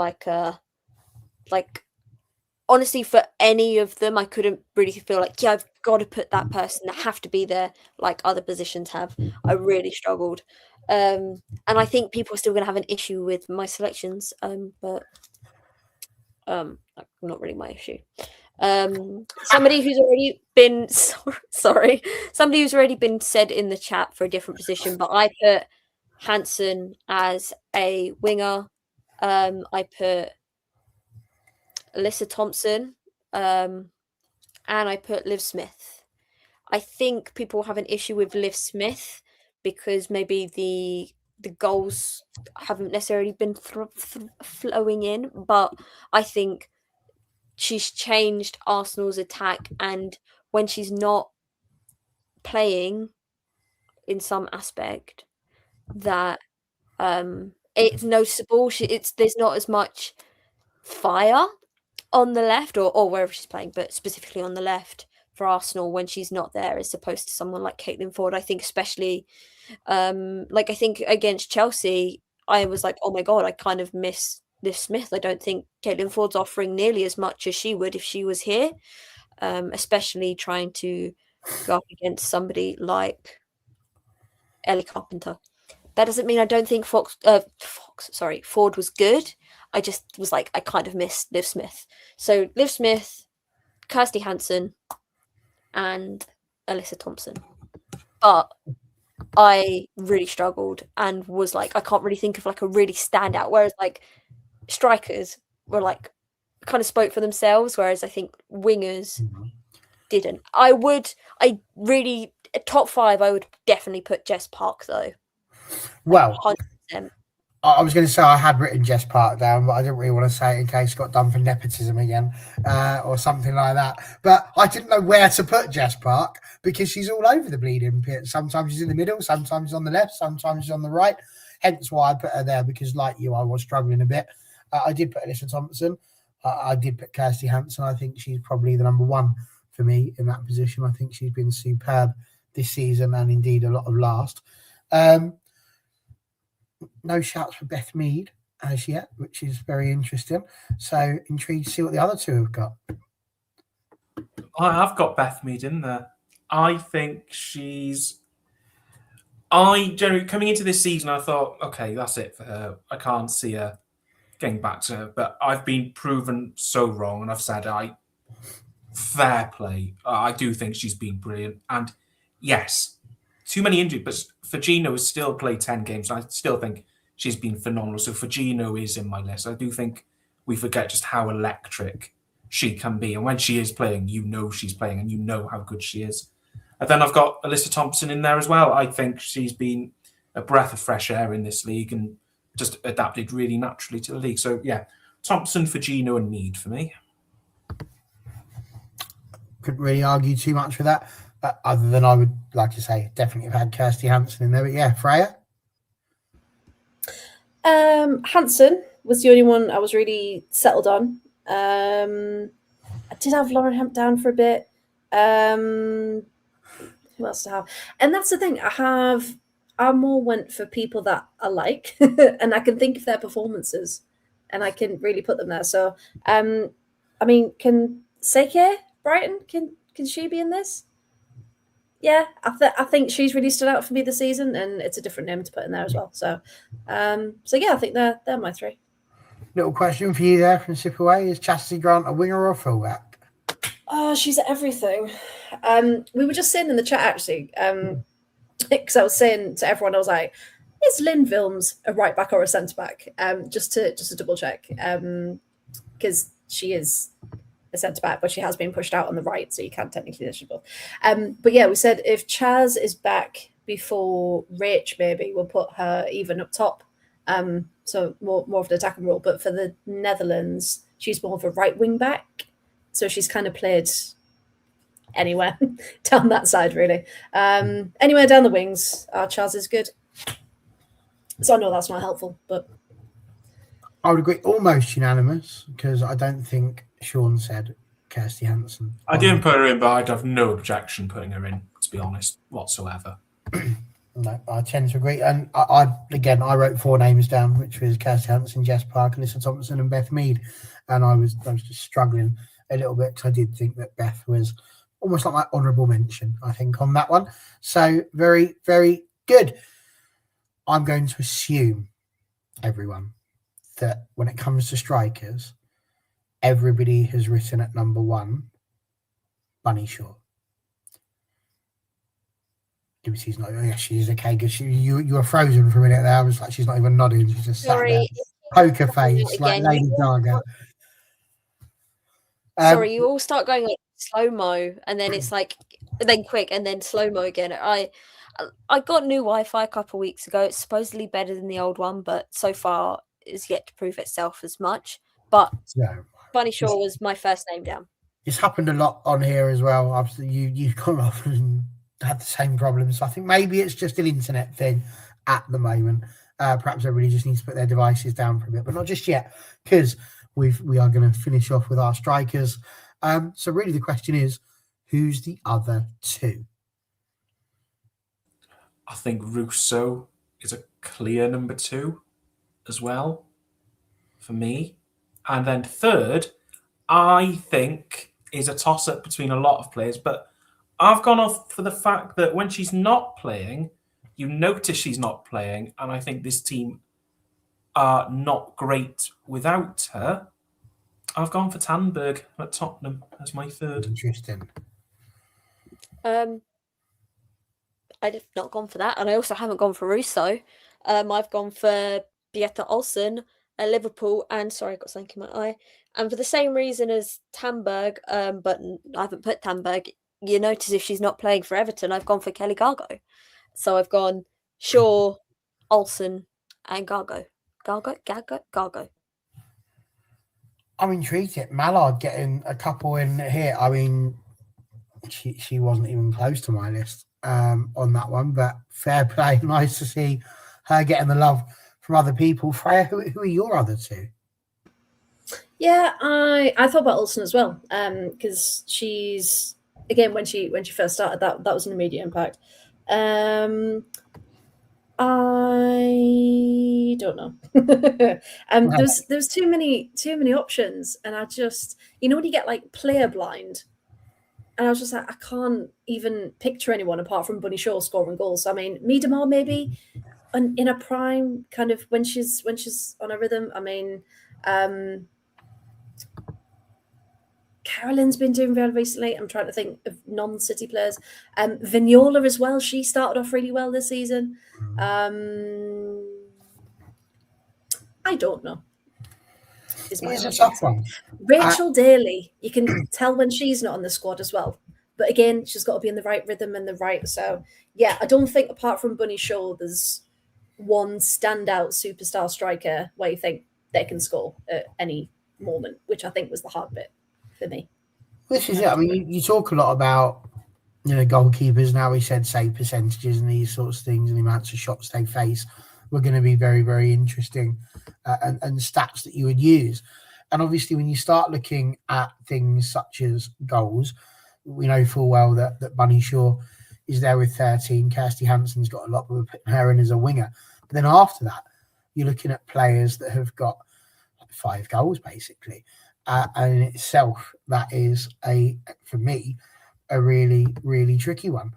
honestly for any of them. I couldn't really feel like, yeah, I've got to put that person, that have to be there like other positions have. I really struggled. And I think people are still going to have an issue with my selections, but not really my issue. Somebody who's already been somebody who's already been said in the chat for a different position, but I put Hansen as a winger. I put Alyssa Thompson, and I put Liv Smith. I think people have an issue with Liv Smith because maybe the goals haven't necessarily been flowing in, but I think she's changed Arsenal's attack, and when she's not playing in some aspect, that it's noticeable. There's not as much fire on the left or wherever she's playing, but specifically on the left for Arsenal when she's not there, as opposed to someone like Caitlin Ford. I think especially I think against Chelsea, I was like, oh my god, I kind of miss Liv Smith. I don't think Caitlin Ford's offering nearly as much as she would if she was here, especially trying to go up against somebody like Ellie Carpenter. That doesn't mean I don't think Ford was good. I just was like, I kind of missed Liv Smith. So Liv Smith, Kirsty Hansen, and Alyssa Thompson. But I really struggled and was like, I can't really think of like a really standout. Whereas like strikers were like kind of spoke for themselves, whereas I think wingers didn't. Top 5, I would definitely put Jess Park though. Well, 100%. I was going to say I had written Jess Park down, but I didn't really want to say it in case it got done for nepotism again or something like that. But I didn't know where to put Jess Park because she's all over the bleeding pit. Sometimes she's in the middle, sometimes she's on the left, sometimes she's on the right. Hence why I put her there, because like you, I was struggling a bit. I did put Alyssa Thompson. I did put Kirsty Hansen. I think she's probably the number one for me in that position. I think she's been superb this season and indeed a lot of last. No shouts for Beth Mead as yet, which is very interesting. So intrigued to see what the other two have got. I've got Beth Mead in there. I think I generally, coming into this season, I thought, okay, that's it for her. I can't see her getting back to her. But I've been proven so wrong, and I've said, fair play. I do think she's been brilliant. And yes, too many injuries, but Fagino has still played 10 games. And I still think she's been phenomenal. So Fagino is in my list. I do think we forget just how electric she can be. And when she is playing, you know she's playing and you know how good she is. And then I've got Alyssa Thompson in there as well. I think she's been a breath of fresh air in this league and just adapted really naturally to the league. So, yeah, Thompson, Fagino and Mead for me. Couldn't really argue too much with that, other than I would like to say definitely have had Kirsty Hansen in there. But yeah, Freya? Hansen was the only one I was really settled on. I did have Lauren Hemp down for a bit. Who else to have? And that's the thing. I more went for people that I like and I can think of their performances and I can really put them there. So, I mean, can Seke Brighton, can she be in this? Yeah, I think she's really stood out for me this season, and it's a different name to put in there as well. So yeah, I think they're my 3. Little question for you there from Sip Away. Is Chastity Grant a winger or a fullback? Oh, she's at everything. We were just saying in the chat actually, because I was saying to everyone, I was like, is Lynn Vilms a right back or a centre back? Just to double check, because she is a centre back, but she has been pushed out on the right, so you can't technically list both. But yeah, we said if Chaz is back before Rach, maybe we'll put her even up top. So more of an attacking role. But for the Netherlands, she's more of a right wing back, so she's kind of played anywhere down that side, really. Anywhere down the wings, Chaz is good. So I know that's not helpful, but I would agree, almost unanimous, because I don't think Siôn said Kirsty Hansen. I didn't put her in, but I'd have no objection putting her in, to be honest, whatsoever. No, I tend to agree. And I wrote 4 names down, which was Kirsty Hansen, Jess Park, Alyssa Thompson and Beth Mead. And I was just struggling a little bit because I did think that Beth was almost like my honourable mention, I think, on that one. So very, very good. I'm going to assume, everyone, that when it comes to strikers, everybody has written at number 1, Bunny Shaw. Lucy's not. Oh, yeah, she's okay. Good. You were frozen for a minute there. I was like, she's not even nodding. She's just sat there, poker face, like Lady Gaga. Sorry, you all start going like slow mo, and then it's like, then quick, and then slow mo again. I got new Wi-Fi a couple of weeks ago. It's supposedly better than the old one, but so far is yet to prove itself as much. But Bunny Shaw was my first name down. It's happened a lot on here as well. Obviously, you've gone off and had the same problems. So I think maybe it's just an internet thing at the moment. Perhaps everybody just needs to put their devices down for a bit, but not just yet, because we are going to finish off with our strikers. So really the question is, who's the other 2? I think Russo is a clear number 2 as well for me. And then third, I think is a toss-up between a lot of players, but I've gone off for the fact that when she's not playing, You notice she's not playing, and I think this team are not great without her. I've gone for Tandberg at Tottenham as my third. Interesting. I've not gone for that, and I also haven't gone for Russo. I've gone for Beata Olsen at Liverpool, and sorry, I got something in my eye. And for the same reason as Tandberg, but I haven't put Tandberg. You notice if she's not playing for Everton, I've gone for Kelly Gargo. So I've gone Shaw, Olsen, and Gargo. Gargo. I'm intrigued at Mallard getting a couple in here. I mean, she wasn't even close to my list on that one, but fair play. Nice to see her getting the love from other people. Freya, who are your other two? Yeah, I thought about Olsen as well, because she's, again, when she first started, that was an immediate impact. I don't know. There's too many options, and I just, when you get like player blind, and I was just like, I can't even picture anyone apart from Bunny Shaw scoring goals. I mean, Miedemar maybe, in a prime kind of when she's on a rhythm. I mean, Carolyn's been doing well recently. I'm trying to think of non-City players. Vignola as well. She started off really well this season. I don't know. It's a tough one. Rachel Daly, you can tell when she's not on the squad as well. But again, she's got to be in the right rhythm and the right. So, yeah, I don't think apart from Bunny Shaw, there's one standout superstar striker where you think they can score at any moment, which I think was the hard bit for me. This is it. I mean, you talk a lot about, goalkeepers and how we said save percentages and these sorts of things and the amounts of shots they face were going to be very, very interesting and stats that you would use. And obviously, when you start looking at things such as goals, we know full well that Bunny Shaw is there with 13. Kirsty Hansen's got a lot, but we're putting her in as a winger. But then after that, you're looking at players that have got 5 goals, basically. And in itself, that is, for me, a really, really tricky one.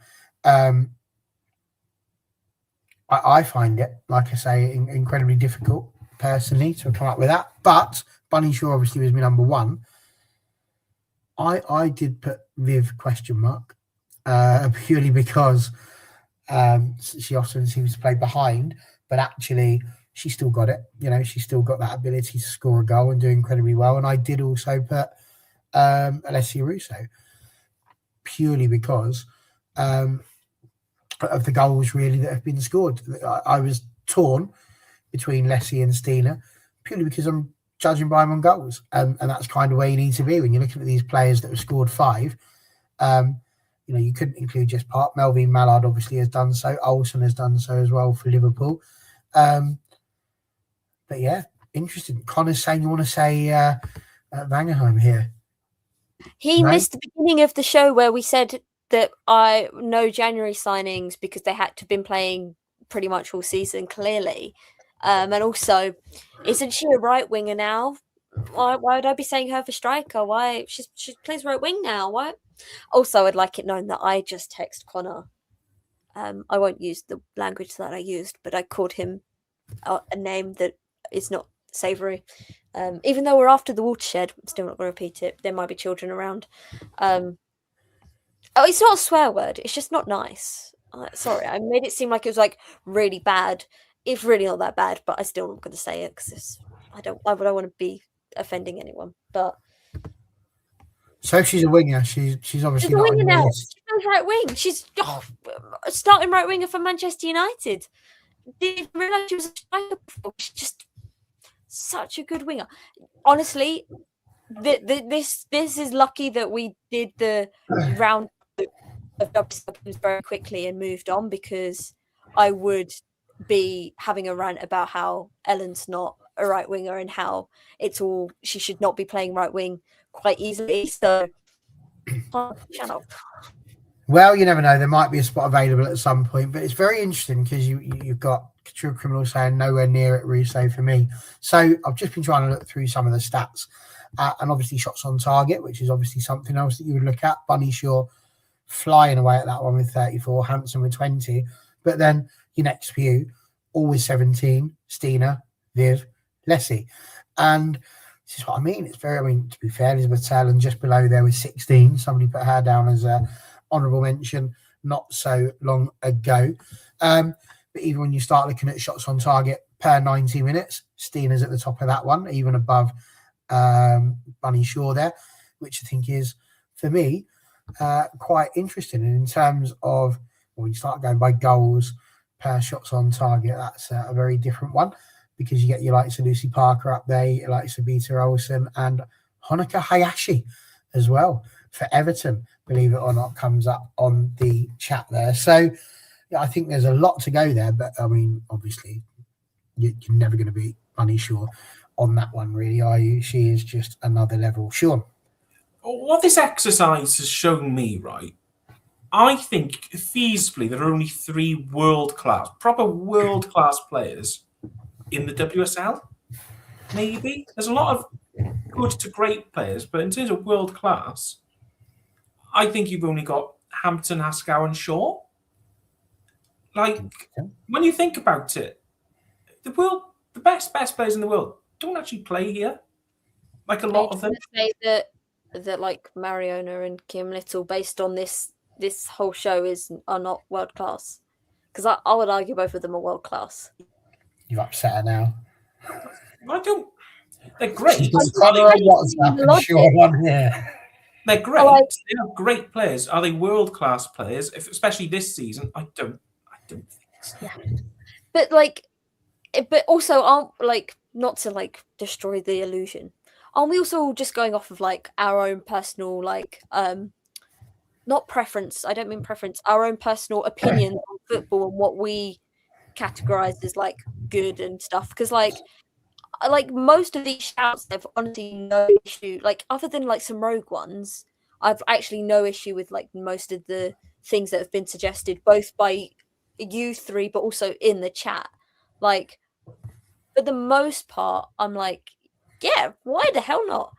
I find it, like I say, incredibly difficult, personally, to come up with that. But Bunny Shaw obviously was my number one. I did put Viv ? Purely because she often seems to play behind, but actually she still got it. She's still got that ability to score a goal and do incredibly well. And I did also put Alessia Russo, purely because of the goals really that have been scored. I was torn between Leslie and Steele, purely because I'm judging by them on goals. And that's kind of where you need to be when you're looking at these players that have scored 5. You couldn't include just Park. Melvin Mallard obviously has done so. Olsen has done so as well for Liverpool. But yeah, interesting. Connor's saying you want to say Wangerheim here. He missed the beginning of the show where we said that no January signings because they had to have been playing pretty much all season, clearly. And also, isn't she a right winger now? Why would I be saying her for striker? Why she plays right wing now? Why? Also, I'd like it known that I just text Connor. I won't use the language that I used, but I called him a name that is not savoury. Even though we're after the watershed, I'm still not going to repeat it. There might be children around. It's not a swear word. It's just not nice. Sorry, I made it seem like it was like really bad. It's really not that bad, but I still not going to say it because I don't want to be offending anyone. But so she's a winger. She's obviously a not winger on now. list. She's right wing. She's starting right winger for Manchester United. Didn't realise she was a striker before. She's just such a good winger. Honestly, this is lucky that we did the round of WSL very quickly and moved on, because I would be having a rant about how Ellen's not a right winger and how she should not be playing right wing quite easily. So, shut up. Well, you never know. There might be a spot available at some point, but it's very interesting because you've got True Criminal saying nowhere near it, Russo, for me. So I've just been trying to look through some of the stats, and obviously shots on target, which is obviously something else that you would look at. Bunny Shaw flying away at that one with 34, Hansen with 20. But then your next few, always 17, Stina, Viv, Leslie. And this is what I mean. It's very, I mean, to be fair, Elizabeth Taylor just below there with 16. Somebody put her down as a honourable mention not so long ago. But even when you start looking at shots on target per 90 minutes, Stina's at the top of that one, even above Bunny Shaw there, which I think is, for me, quite interesting. And in terms of when you start going by goals per shots on target, that's a very different one, because you get your likes of Lucy Parker up there, your likes of Beta Olsen, and Honoka Hayashi as well for Everton, believe it or not, comes up on the chat there. So yeah, I think there's a lot to go there, but I mean, obviously, you're never going to beat Bunny Shaw on that one, really, are you? She is just another level. Siôn. What this exercise has shown me, right, I think feasibly there are only 3 proper world-class players in the WSL. Maybe. There's a lot of good to great players, but in terms of world-class, I think you've only got Hampton, Haskell and Shaw. Like, when you think about it, the best players in the world don't actually play here. Like a lot of them. Say that like Mariona and Kim Little, based on this whole show, are not world class. Because I would argue both of them are world class. You've upset her now. I don't. They're great. They're great. They are great players. Are they world class players? Especially this season, I don't think so. Yeah. But also, aren't, like, not to like destroy the illusion, aren't we also just going off of like our own personal, like, not preference, I don't mean preference, our own personal opinion on football and what we categorize as like good and stuff? Because like most of these shouts, I've honestly no issue, like, other than like some rogue ones, I've actually no issue with like most of the things that have been suggested, both by you 3 but also in the chat. Like, for the most part, I'm like, yeah, why the hell not?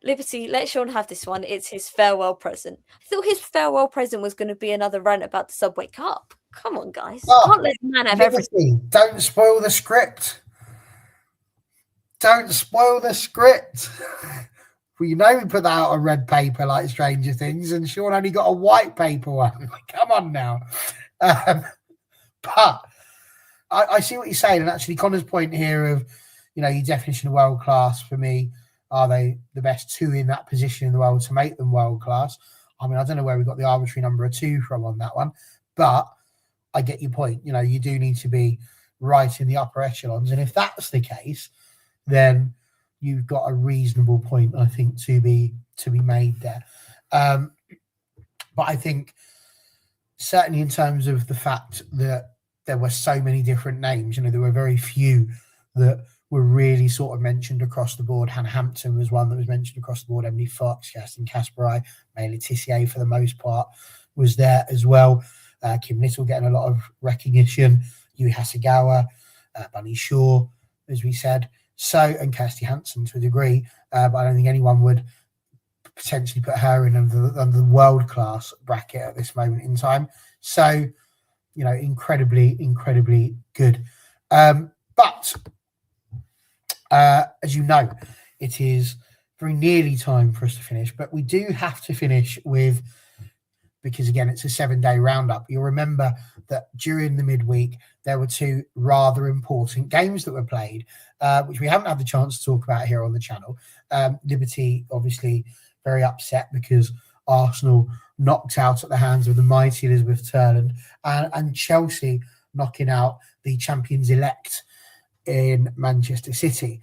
Liberty, let Siôn have this one. It's his farewell present. I thought his farewell present was going to be another rant about the Subway Cup. Come on, guys. Can't let the man have everything. Don't spoil the script. Don't spoil the script. Well, you know we put that out on red paper like Stranger Things, and Siôn only got a white paper one. Come on now. But I see what you're saying, and actually Connor's point here of, you know, your definition of world class, for me, are they the best 2 in that position in the world to make them world class? I mean, I don't know where we got the arbitrary number of 2 from on that one, but I get your point. You know, you do need to be right in the upper echelons, and if that's the case, then you've got a reasonable point, I think, to be made there. But I think certainly in terms of the fact that there were so many different names, you know, there were very few that were really sort of mentioned across the board. Hannah Hampton was one that was mentioned across the board. Emily Fox, Kerstin Kasperai, May Letitia, for the most part, was there as well. Kim Little getting a lot of recognition. Yui Hasegawa, Bunny Shaw, as we said. So, and Kirsty Hansen to a degree. But I don't think anyone would potentially put her in under the world-class bracket at this moment in time. So, you know, incredibly good. But as you know, it is very nearly time for us to finish, but we do have to finish with, because again, it's a 7-day roundup. You'll remember that during the midweek, there were 2 rather important games that were played, which we haven't had the chance to talk about here on the channel. Liberty, obviously, very upset because Arsenal knocked out at the hands of the mighty Elizabeth Turland, and Chelsea knocking out the champions-elect in Manchester City.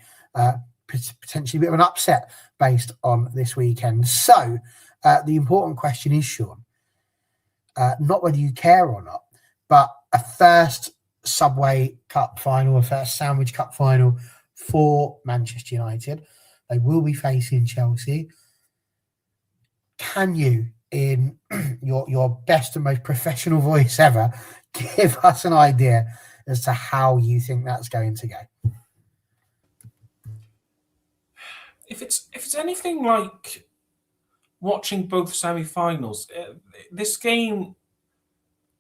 Potentially a bit of an upset based on this weekend. So the important question is, Siôn, not whether you care or not, but a first Subway Cup final, a first Sandwich Cup final for Manchester United. They will be facing Chelsea. Can you, in your best and most professional voice ever, give us an idea as to how you think that's going to go? If it's anything like watching both semi-finals, this game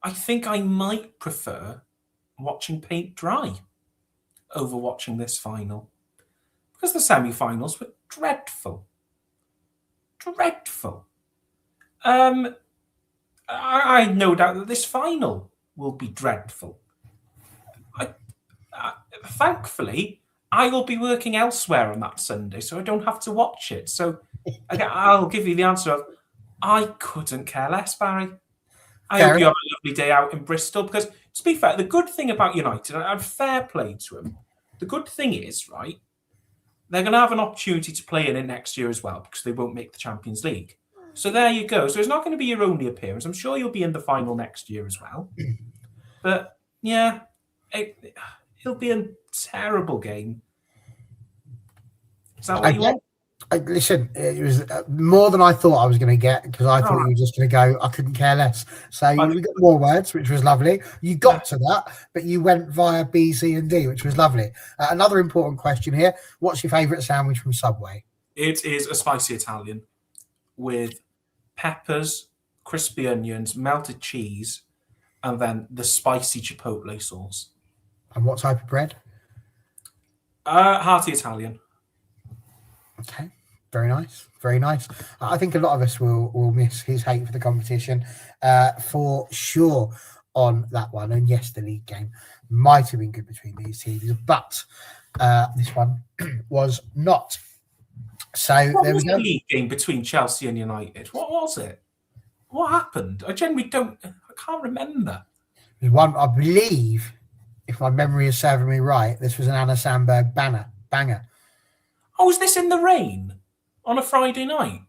I think I might prefer watching paint dry over watching this final. Because the semi-finals were dreadful. Dreadful. I have no doubt that this final will be dreadful. Thankfully, I will be working elsewhere on that Sunday, so I don't have to watch it. So I'll give you the answer of I couldn't care less, Barry. I hope you have a lovely day out in Bristol, because, to be fair, the good thing about United, and fair play to them, the good thing is, right, they're going to have an opportunity to play in it next year as well, because they won't make the Champions League. So there you go. So it's not going to be your only appearance. I'm sure you'll be in the final next year as well. But, yeah, it'll be a terrible game. Is that what you want? Listen, it was more than I thought I was going to get, because I thought you were just going to go, I couldn't care less. So we got more words, which was lovely. You got to that, but you went via B, C, and D, which was lovely. Another important question here. What's your favourite sandwich from Subway? It is a spicy Italian with peppers, crispy onions, melted cheese, and then the spicy chipotle sauce. And what type of bread? Hearty Italian. Okay. Very nice. Very nice. I think a lot of us will miss his hate for the competition for sure on that one. And yes, the league game might have been good between these teams, but this one was not. So there we go. The league game between Chelsea and United? What was it? What happened? I generally I can't remember. There's one, I believe, if my memory is serving me right, this was an Anna Sandberg banger. Oh, was this in the rain? On a Friday night?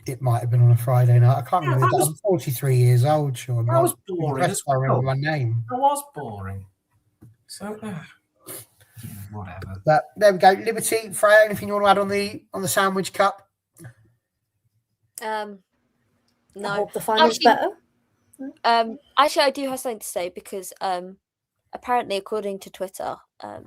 It might have been on a Friday night. I can't remember. I'm 43 years old, Sean. That was boring. I remember my name. That was boring. So, whatever. But there we go. Liberty, Freya, anything you want to add on the sandwich cup? I No. hope the final's better. Actually, I do have something to say, because apparently, according to Twitter,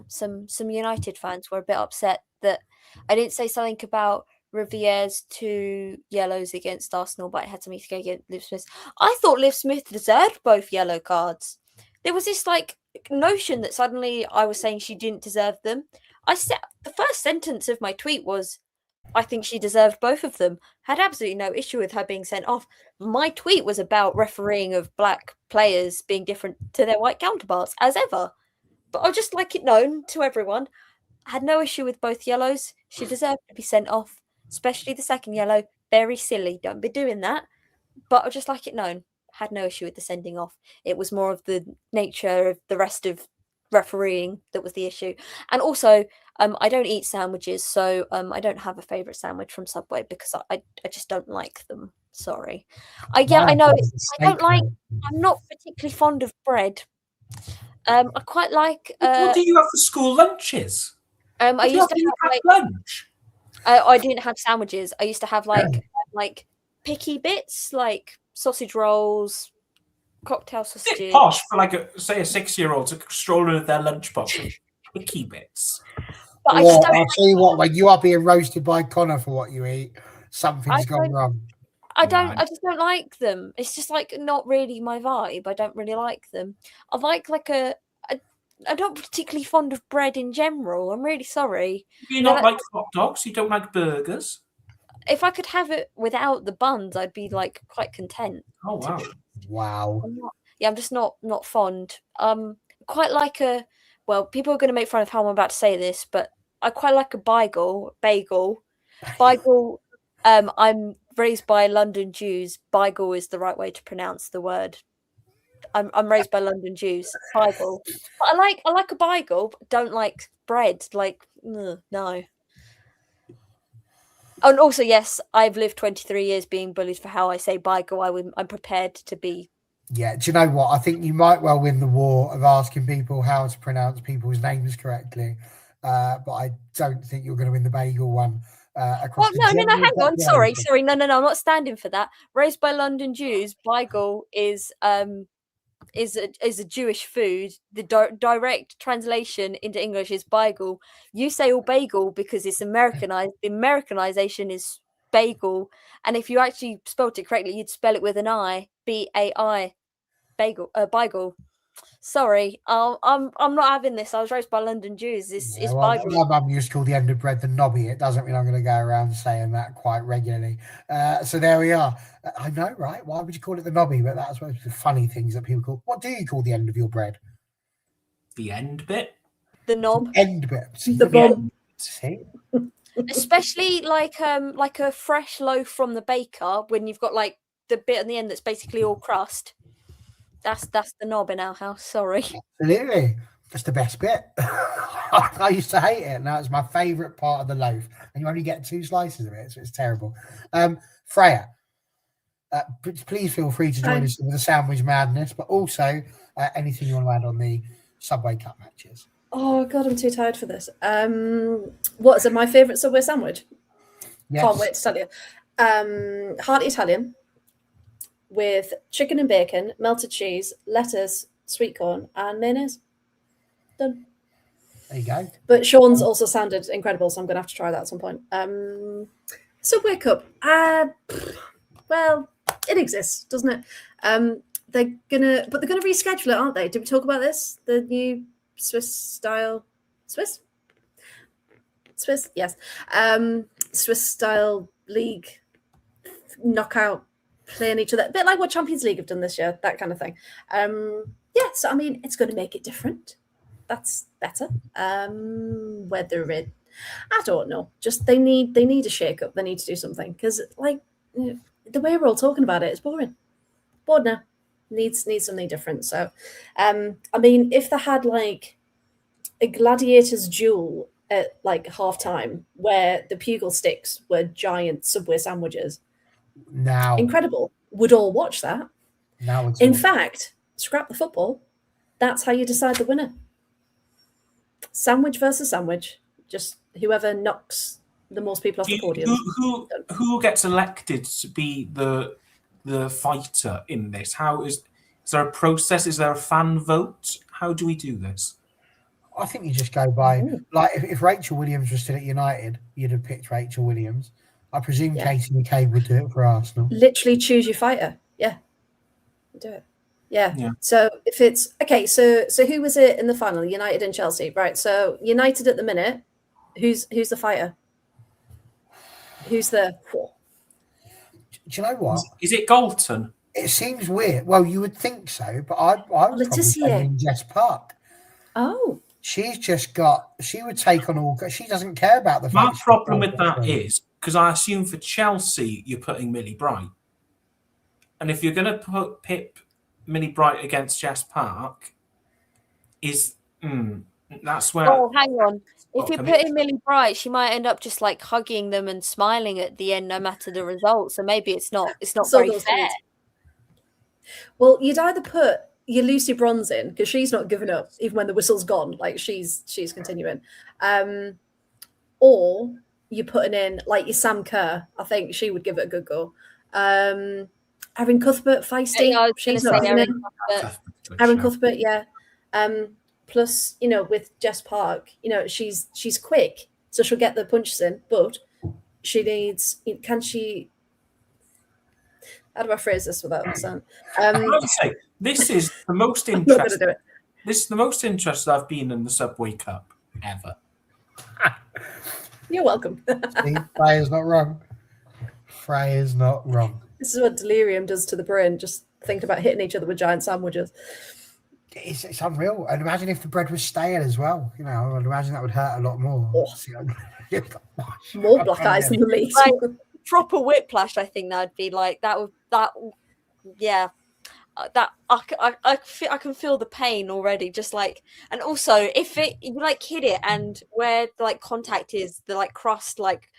some United fans were a bit upset that I didn't say something about Rivier's 2 yellows against Arsenal, but I had something to go against Liv Smith. I thought Liv Smith deserved both yellow cards. There was this notion that suddenly I was saying she didn't deserve them. I said the first sentence of my tweet was, I think she deserved both of them. Had absolutely no issue with her being sent off. My tweet was about refereeing of black players being different to their white counterparts, as ever. But I'll just like it known to everyone. I had no issue with both yellows. She deserved to be sent off, especially the second yellow. Very silly. Don't be doing that. But I'll just like it known. Had no issue with the sending off. It was more of the nature of the rest of refereeing that was the issue. And also, I don't eat sandwiches, so I don't have a favourite sandwich from Subway, because I just don't like them. Sorry. I know. I'm not particularly fond of bread. I quite like. What do you have for school lunches? I used to have lunch. I didn't have sandwiches. I used to have like picky bits, like sausage rolls, cocktail sausages. It's posh for a 6-year-old to stroll in with their lunchbox with picky bits. But I'll tell you what, when you are being roasted by Connor for what you eat, something's gone wrong. I just don't like them. It's just not really my vibe. I don't really like them. I like I'm not particularly fond of bread in general. I'm really sorry. Do you not like hot dogs? You don't like burgers? If I could have it without the buns, I'd be quite content. Oh wow! Wow. I'm just not fond. Quite like well, people are going to make fun of how I'm about to say this, but I quite like a bagel. I'm raised by London Jews. Bagel is the right way to pronounce the word. I'm raised by London Jews. Bagel. But I like a bagel, but don't like bread. No. And also, yes, I've lived 23 years being bullied for how I say bagel. I'm prepared to be. Yeah, do you know what? I think you might well win the war of asking people how to pronounce people's names correctly. But I don't think you're going to win the bagel one. No, hang on. Sorry. No, I'm not standing for that. Raised by London Jews, bagel is a Jewish food. The direct translation into English is bagel. You say all bagel because it's Americanized. The Americanization is bagel, and if you actually spelled it correctly, you'd spell it with an I, BAI. Beagle. Sorry, I'm not having this. I was raised by London Jews. It's Beagle. My mum used to call the end of bread the knobby. It doesn't mean I'm going to go around saying that quite regularly. So there we are. I know, right? Why would you call it the knobby? But that's one of the funny things that people call. What do you call the end of your bread? The end bit. The knob. End bit. See, The bum. See? Especially like a fresh loaf from the baker when you've got like the bit on the end that's basically all crust. That's the knob in our house. Sorry. Absolutely. That's the best bit. I used to hate it. Now it's my favourite part of the loaf. And you only get 2 slices of it, so it's terrible. Freya, please feel free to join us with the sandwich madness, but also anything you want to add on the Subway Cup matches. Oh God, I'm too tired for this. What is it? My favourite Subway sandwich? Yes. Can't wait to tell you. Hearty Italian with chicken and bacon, melted cheese, lettuce, sweet corn, and mayonnaise. Done. There you go. But Sean's also sounded incredible, so I'm going to have to try that at some point. Subway Cup. Well, it exists, doesn't it? They're gonna reschedule it, aren't they? Did we talk about this? The new Swiss, yes. Swiss style league knockout, playing each other, a bit like what Champions League have done this year, that kind of thing. So I mean, it's going to make it different. That's better. Whether it, I don't know. Just they need a shake up. They need to do something because like the way we're all talking about it, it's boring. Bored now. Needs something different. So, I mean, if they had like a gladiators duel at like halftime where the pugil sticks were giant Subway sandwiches, Now, incredible. Would all watch that. now it's In all- fact, scrap the football. That's how you decide the winner. Sandwich versus sandwich. Just whoever knocks the most people off the podium. Who gets elected to be the fighter in this? How is there a process? Is there a fan vote? How do we do this? I think you just go by like if Rachel Williams was still at United, you'd have picked Rachel Williams. I presume Yeah. Katie McCabe would do it for Arsenal. Literally choose your fighter. Yeah. Do it. Yeah. Yeah. So if it's okay, so who was it in the final? United and Chelsea, right? So United at the minute, who's the fighter? Who's the Do you know what? Is it Galton? It seems weird. Well, you would think so, but I would probably Laetitia. say in Jess Park. Oh, She's just got. She would take on all. She doesn't care about the. My fact she's problem got with that all- is because I assume for Chelsea you're putting Millie Bright, and if you're going to put Pip Millie Bright against Jess Park, that's where. Oh, hang on. If you I put mean- in Millie Bright, she might end up just like hugging them and smiling at the end, no matter the result. So maybe it's not So very those fair. dudes. Well, you'd either put your Lucy Bronze in because she's not giving up even when the whistle's gone. Like she's continuing, or you're putting in like your Sam Kerr. I think she would give it a good go. Erin Cuthbert, feisty. Yeah, I was She's gonna not say giving Erin it. Cuthbert. Erin Cuthbert, yeah. Plus, with Jess Park, she's quick, so she'll get the punches in, but she needs. Can she? How do I phrase this without saying? I have to say, this is the most I'm not going to interesting. do it. This is the most interested I've been in the Subway Cup ever. You're welcome. See, Freya's not wrong. Freya's not wrong. This is what delirium does to the brain. Just thinking about hitting each other with giant sandwiches. It's unreal. And imagine if the bread was stale as well. I'd imagine that would hurt a lot more. Oh. More black eyes than the meat. Like, proper whiplash. I think that'd be like that. Yeah. That I can feel the pain already. Just like, and also if you like hit it and where the like contact is, the like crust, like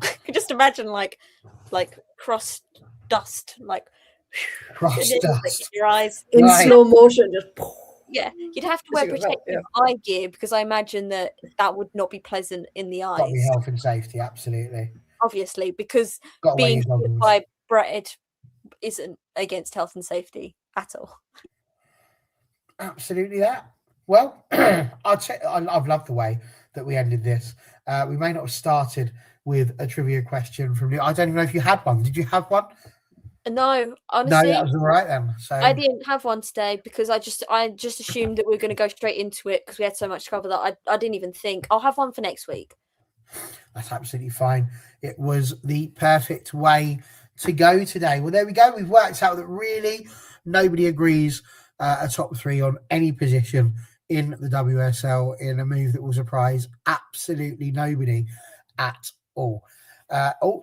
I can just imagine like crust dust, like Crust like, dust. in your eyes. In Right. slow motion, just Yeah, you'd have to wear Because you're protective eye gear because I imagine that would not be pleasant in the Got to be eyes, health and safety, absolutely. obviously, because Got to wear being your hit goggles. by bread isn't against health and safety at all. Absolutely that. Well, I've loved the way that we ended this. We may not have started with a trivia question from you. I don't even know if you had one. Did you have one? No, No, honestly, that was all right then. So I didn't have one today because I just assumed that we were going to go straight into it because we had so much to cover that I didn't even think. I'll have one for next week. that's absolutely fine. It was the perfect way to go today. Well, there we go. We've worked out that really nobody agrees a top three on any position in the WSL in a move that will surprise absolutely nobody at all.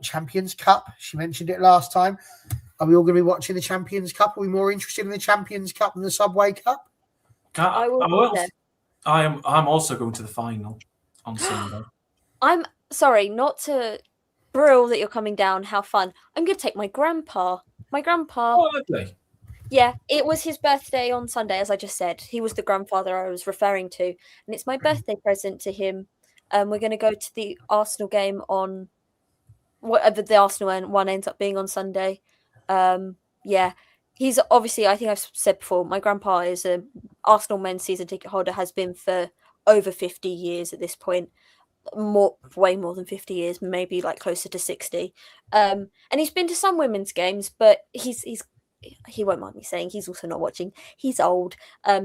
Champions Cup. She mentioned it last time. Are we all going to be watching the Champions Cup? Are we more interested in the Champions Cup than the Subway Cup? I will be there. I'm also going to the final on Sunday. I'm sorry, not to brill that you're coming down. How fun! I'm going to take my grandpa. My grandpa. Oh, lovely. Yeah, it was his birthday on Sunday, as I just said. He was the grandfather I was referring to, and it's my birthday present to him. We're going to go to the Arsenal game on whatever the Arsenal one ends up being on Sunday. Yeah, he's obviously, I think I've said before, my grandpa is a Arsenal men's season ticket holder, has been for over 50 years at this point. Way more than 50 years, maybe like closer to 60. And he's been to some women's games, but he won't mind me saying he's also not watching. He's old.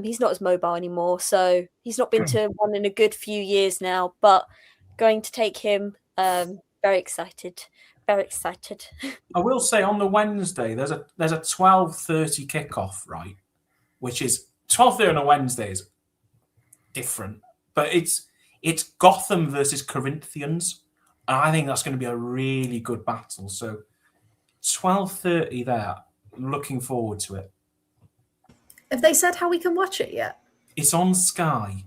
He's not as mobile anymore, so he's not been to one in a good few years now. But going to take him. Very excited. Very excited. I will say on the Wednesday there's a 12:30 kickoff, right? Which is 12:30 on a Wednesday is different, but it's Gotham versus Corinthians, and I think that's going to be a really good battle. So 12:30 there. I'm looking forward to it. Have they said how we can watch it yet? It's on Sky.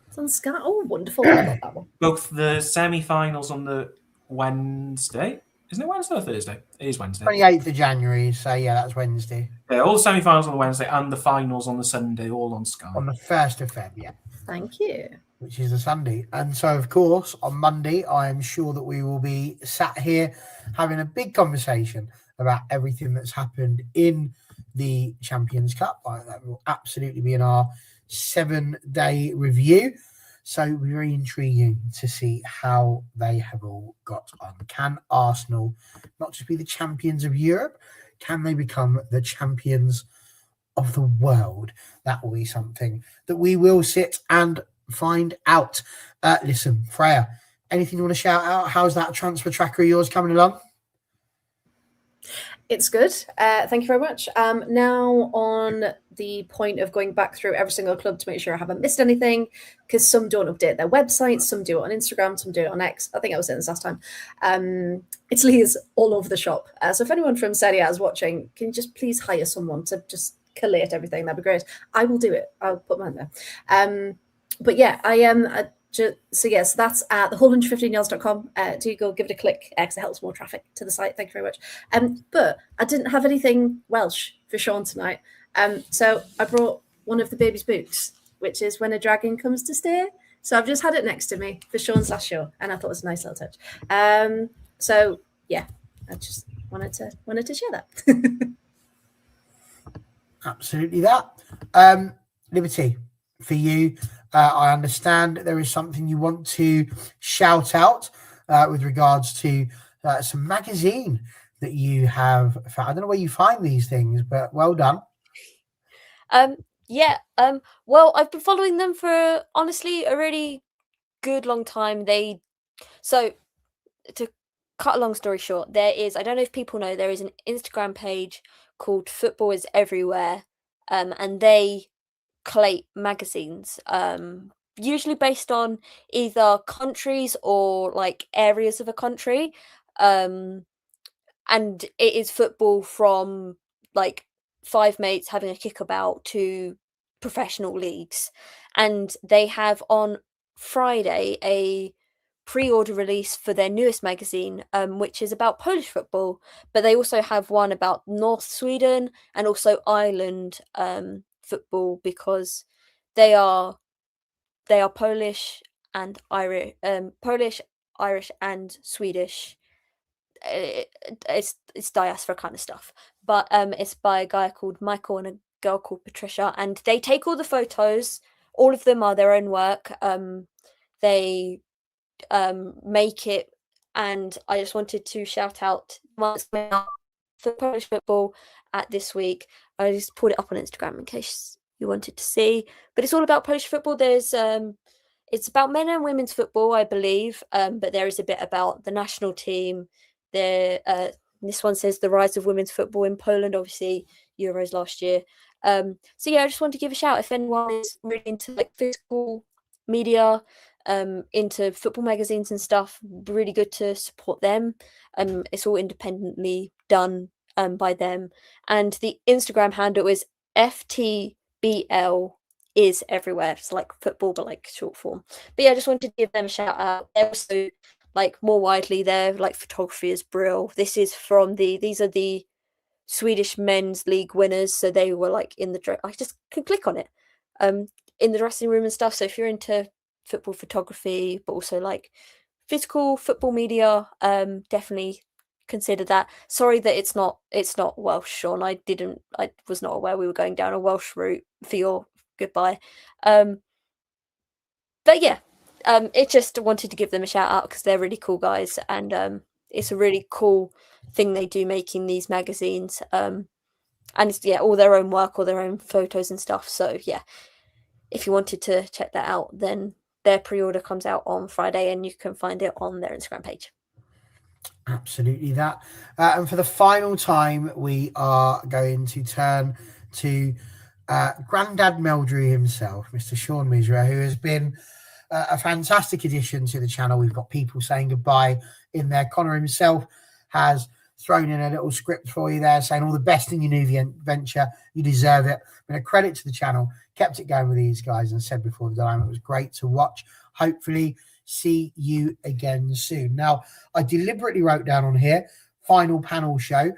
It's on Sky. Oh, wonderful! I got that one. Both the semi-finals on the Wednesday. Isn't it Wednesday or Thursday? It is Wednesday. 28th of January. So, yeah, that's Wednesday. Yeah, all the semi-finals on the Wednesday and the finals on the Sunday, all on Sky. On the 1st of Feb, yeah. Thank you. Which is the Sunday. And so, of course, on Monday, I am sure that we will be sat here having a big conversation about everything that's happened in the Champions Cup. That will absolutely be in our 7-day review. So it'll be very intriguing to see how they have all got on. Can Arsenal not just be the champions of Europe? Can they become the champions of the world? That will be something that we will sit and find out. Listen, Freya, anything you want to shout out? How's that transfer tracker of yours coming along? It's good. Thank you very much. Now on the point of going back through every single club to make sure I haven't missed anything, because some don't update their websites, some do it on Instagram, some do it on X. I think I was saying this last time. Italy is all over the shop. So if anyone from Serie A is watching, can you just please hire someone to just collate everything? That'd be great. I will do it. I'll put mine there. But yeah, I am... So yes, that's at thewhole115yards.com. Do go give it a click because it helps more traffic to the site. Thank you very much. But I didn't have anything Welsh for Siôn tonight. So I brought one of the baby's books, which is When a Dragon Comes to Stay. So I've just had it next to me for Siôn's last show, and I thought it was a nice little touch. So yeah, I just wanted to share that. Absolutely that. Liberty, for you, I understand there is something you want to shout out with regards to some magazine that you have found. I don't know where you find these things, but well done. Yeah. Well, I've been following them for honestly a really good long time. So to cut a long story short, I don't know if people know, there is an Instagram page called Football is Everywhere, and they collate magazines, usually based on either countries or like areas of a country, and it is football from like 5 mates having a kickabout to professional leagues. And they have on Friday a pre-order release for their newest magazine, which is about Polish football, but they also have one about North Sweden and also Ireland football, because they are Polish and Irish, and Swedish. It's diaspora kind of stuff, but it's by a guy called Michael and a girl called Patricia, and they take all the photos. All of them are their own work. They make it, and I just wanted to shout out for Polish football at this week. I just pulled it up on Instagram in case you wanted to see. But it's all about Polish football. There's it's about men and women's football, I believe. But there is a bit about the national team. There, this one says the rise of women's football in Poland. Obviously, Euros last year. So yeah, I just wanted to give a shout if anyone is really into like physical media, into football magazines and stuff. Really good to support them. It's all independently done by them, and the Instagram handle is FTBL is everywhere. It's like football, but like short form. But yeah, I just wanted to give them a shout out. They're also like more widely there. Like photography is brill. These are the Swedish men's league winners. So they were like in the I just can click on it. In the dressing room and stuff. So if you're into football photography, but also like physical football media, definitely consider that. Sorry that it's not Welsh, Sean. I was not aware we were going down a Welsh route for your goodbye. But yeah, it just wanted to give them a shout out because they're really cool guys, and it's a really cool thing they do making these magazines. And it's all their own work, all their own photos and stuff. So yeah, if you wanted to check that out, then their pre-order comes out on Friday and you can find it on their Instagram page. Absolutely that. And for the final time, we are going to turn to Grandad Meldrew himself, Mr. Sean Misra, who has been a fantastic addition to the channel. We've got people saying goodbye in there. Connor himself has thrown in a little script for you there saying all the best in your new venture. You deserve it. Been a credit to the channel. Kept it going with these guys and said before the time it was great to watch. Hopefully see you again soon. Now, I deliberately wrote down on here, final panel show,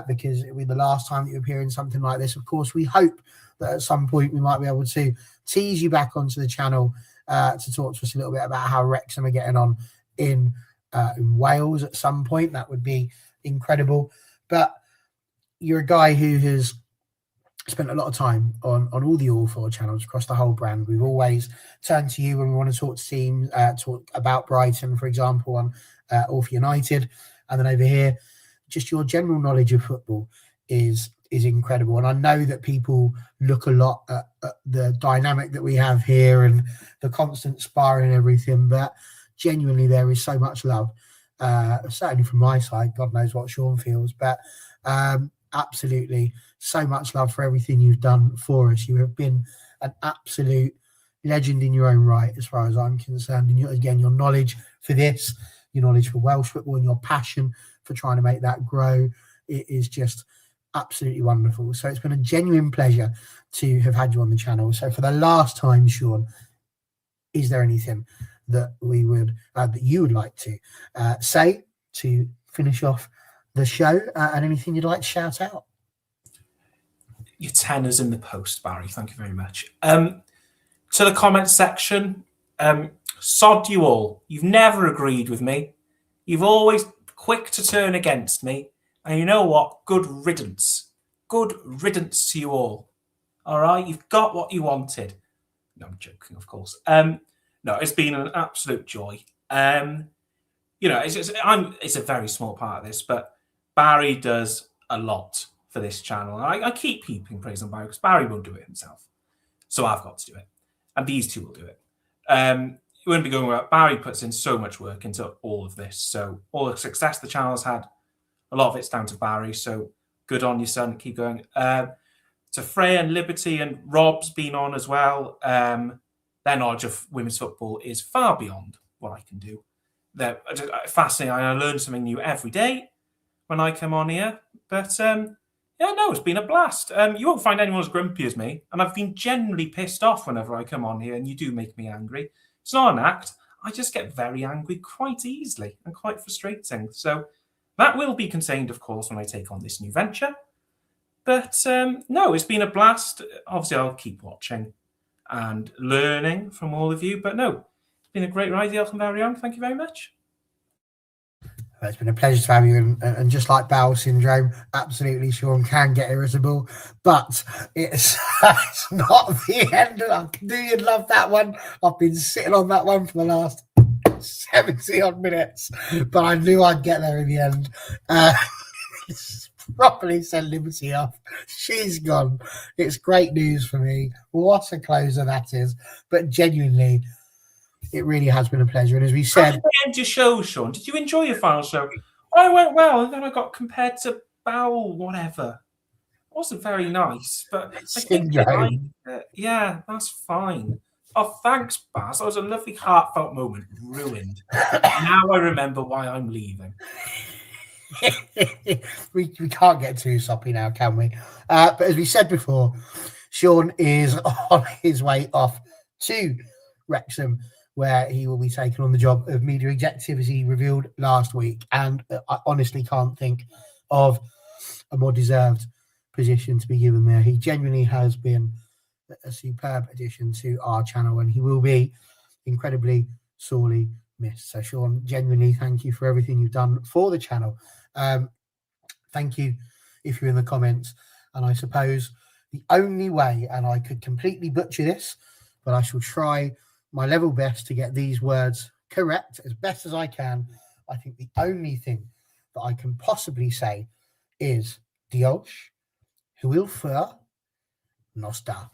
because it will be the last time that you appear in something like this. Of course, we hope that at some point we might be able to tease you back onto the channel to talk to us a little bit about how Wrexham are getting on in Wales at some point. That would be incredible. But you're a guy who has spent a lot of time on all the All 4 channels across the whole brand. We've always turned to you when we want to talk to teams, talk about Brighton, for example, on All 4 United. And then over here, just your general knowledge of football is incredible. And I know that people look a lot at the dynamic that we have here and the constant sparring and everything, but genuinely there is so much love, certainly from my side. God knows what Sean feels, but absolutely so much love for everything you've done for us. You have been an absolute legend in your own right, as far as I'm concerned. And your knowledge for this, your knowledge for Welsh football, and your passion for trying to make that grow, it is just absolutely wonderful. So it's been a genuine pleasure to have had you on the channel. So for the last time, Sean, is there anything that we would that you would like to say to finish off the show, and anything you'd like to shout out? Your tenner's in the post, Barry. Thank you very much. To the comment section, sod you all. You've never agreed with me. You've always quick to turn against me. And you know what? Good riddance. Good riddance to you all. All right? You've got what you wanted. No, I'm joking, of course. No, it's been an absolute joy. It's a very small part of this, but Barry does a lot for this channel. I keep heaping praise on Barry because Barry won't do it himself. So I've got to do it. And these two will do it. You wouldn't be going without Barry puts in so much work into all of this. So all the success the channel's had, a lot of it's down to Barry. So good on you, son. Keep going. To Freya and Liberty and Rob's been on as well. Their knowledge of women's football is far beyond what I can do. They're fascinating. I learn something new every day when I come on here. But it's been a blast. You won't find anyone as grumpy as me. And I've been generally pissed off whenever I come on here, and you do make me angry. It's not an act. I just get very angry quite easily and quite frustrating. So that will be contained, of course, when I take on this new venture. But no, it's been a blast. Obviously, I'll keep watching and learning from all of you. But no, it's been a great ride, Elton Very Young. Thank you very much. It's been a pleasure to have you, and just like bowel syndrome, absolutely, Sean can get irritable, but it's not the end. I knew you'd love that one. I've been sitting on that one for the last 70 odd minutes, but I knew I'd get there in the end. properly sent Liberty off. She's gone. It's great news for me. What a closer that is. But genuinely, it really has been a pleasure. And as we How said, did they end your show, Sean? Did you enjoy your final show? I went well, and then I got compared to Bowell, whatever. It wasn't very nice, but I think they liked syndrome. it. Yeah, that's fine. Oh, thanks, Baz. That was a lovely, heartfelt moment. Ruined. Now I remember why I'm leaving. we can't get too soppy now, can we? But as we said before, Sean is on his way off to Wrexham, where he will be taking on the job of media executive, as he revealed last week. And I honestly can't think of a more deserved position to be given there. He genuinely has been a superb addition to our channel, and he will be incredibly sorely missed. So, Sean, genuinely thank you for everything you've done for the channel. Thank you if you're in the comments. And I suppose the only way, and I could completely butcher this, but I shall try my level best to get these words correct as best as I can. I think the only thing that I can possibly say is Diolch, Hwyl Fur, Nostar.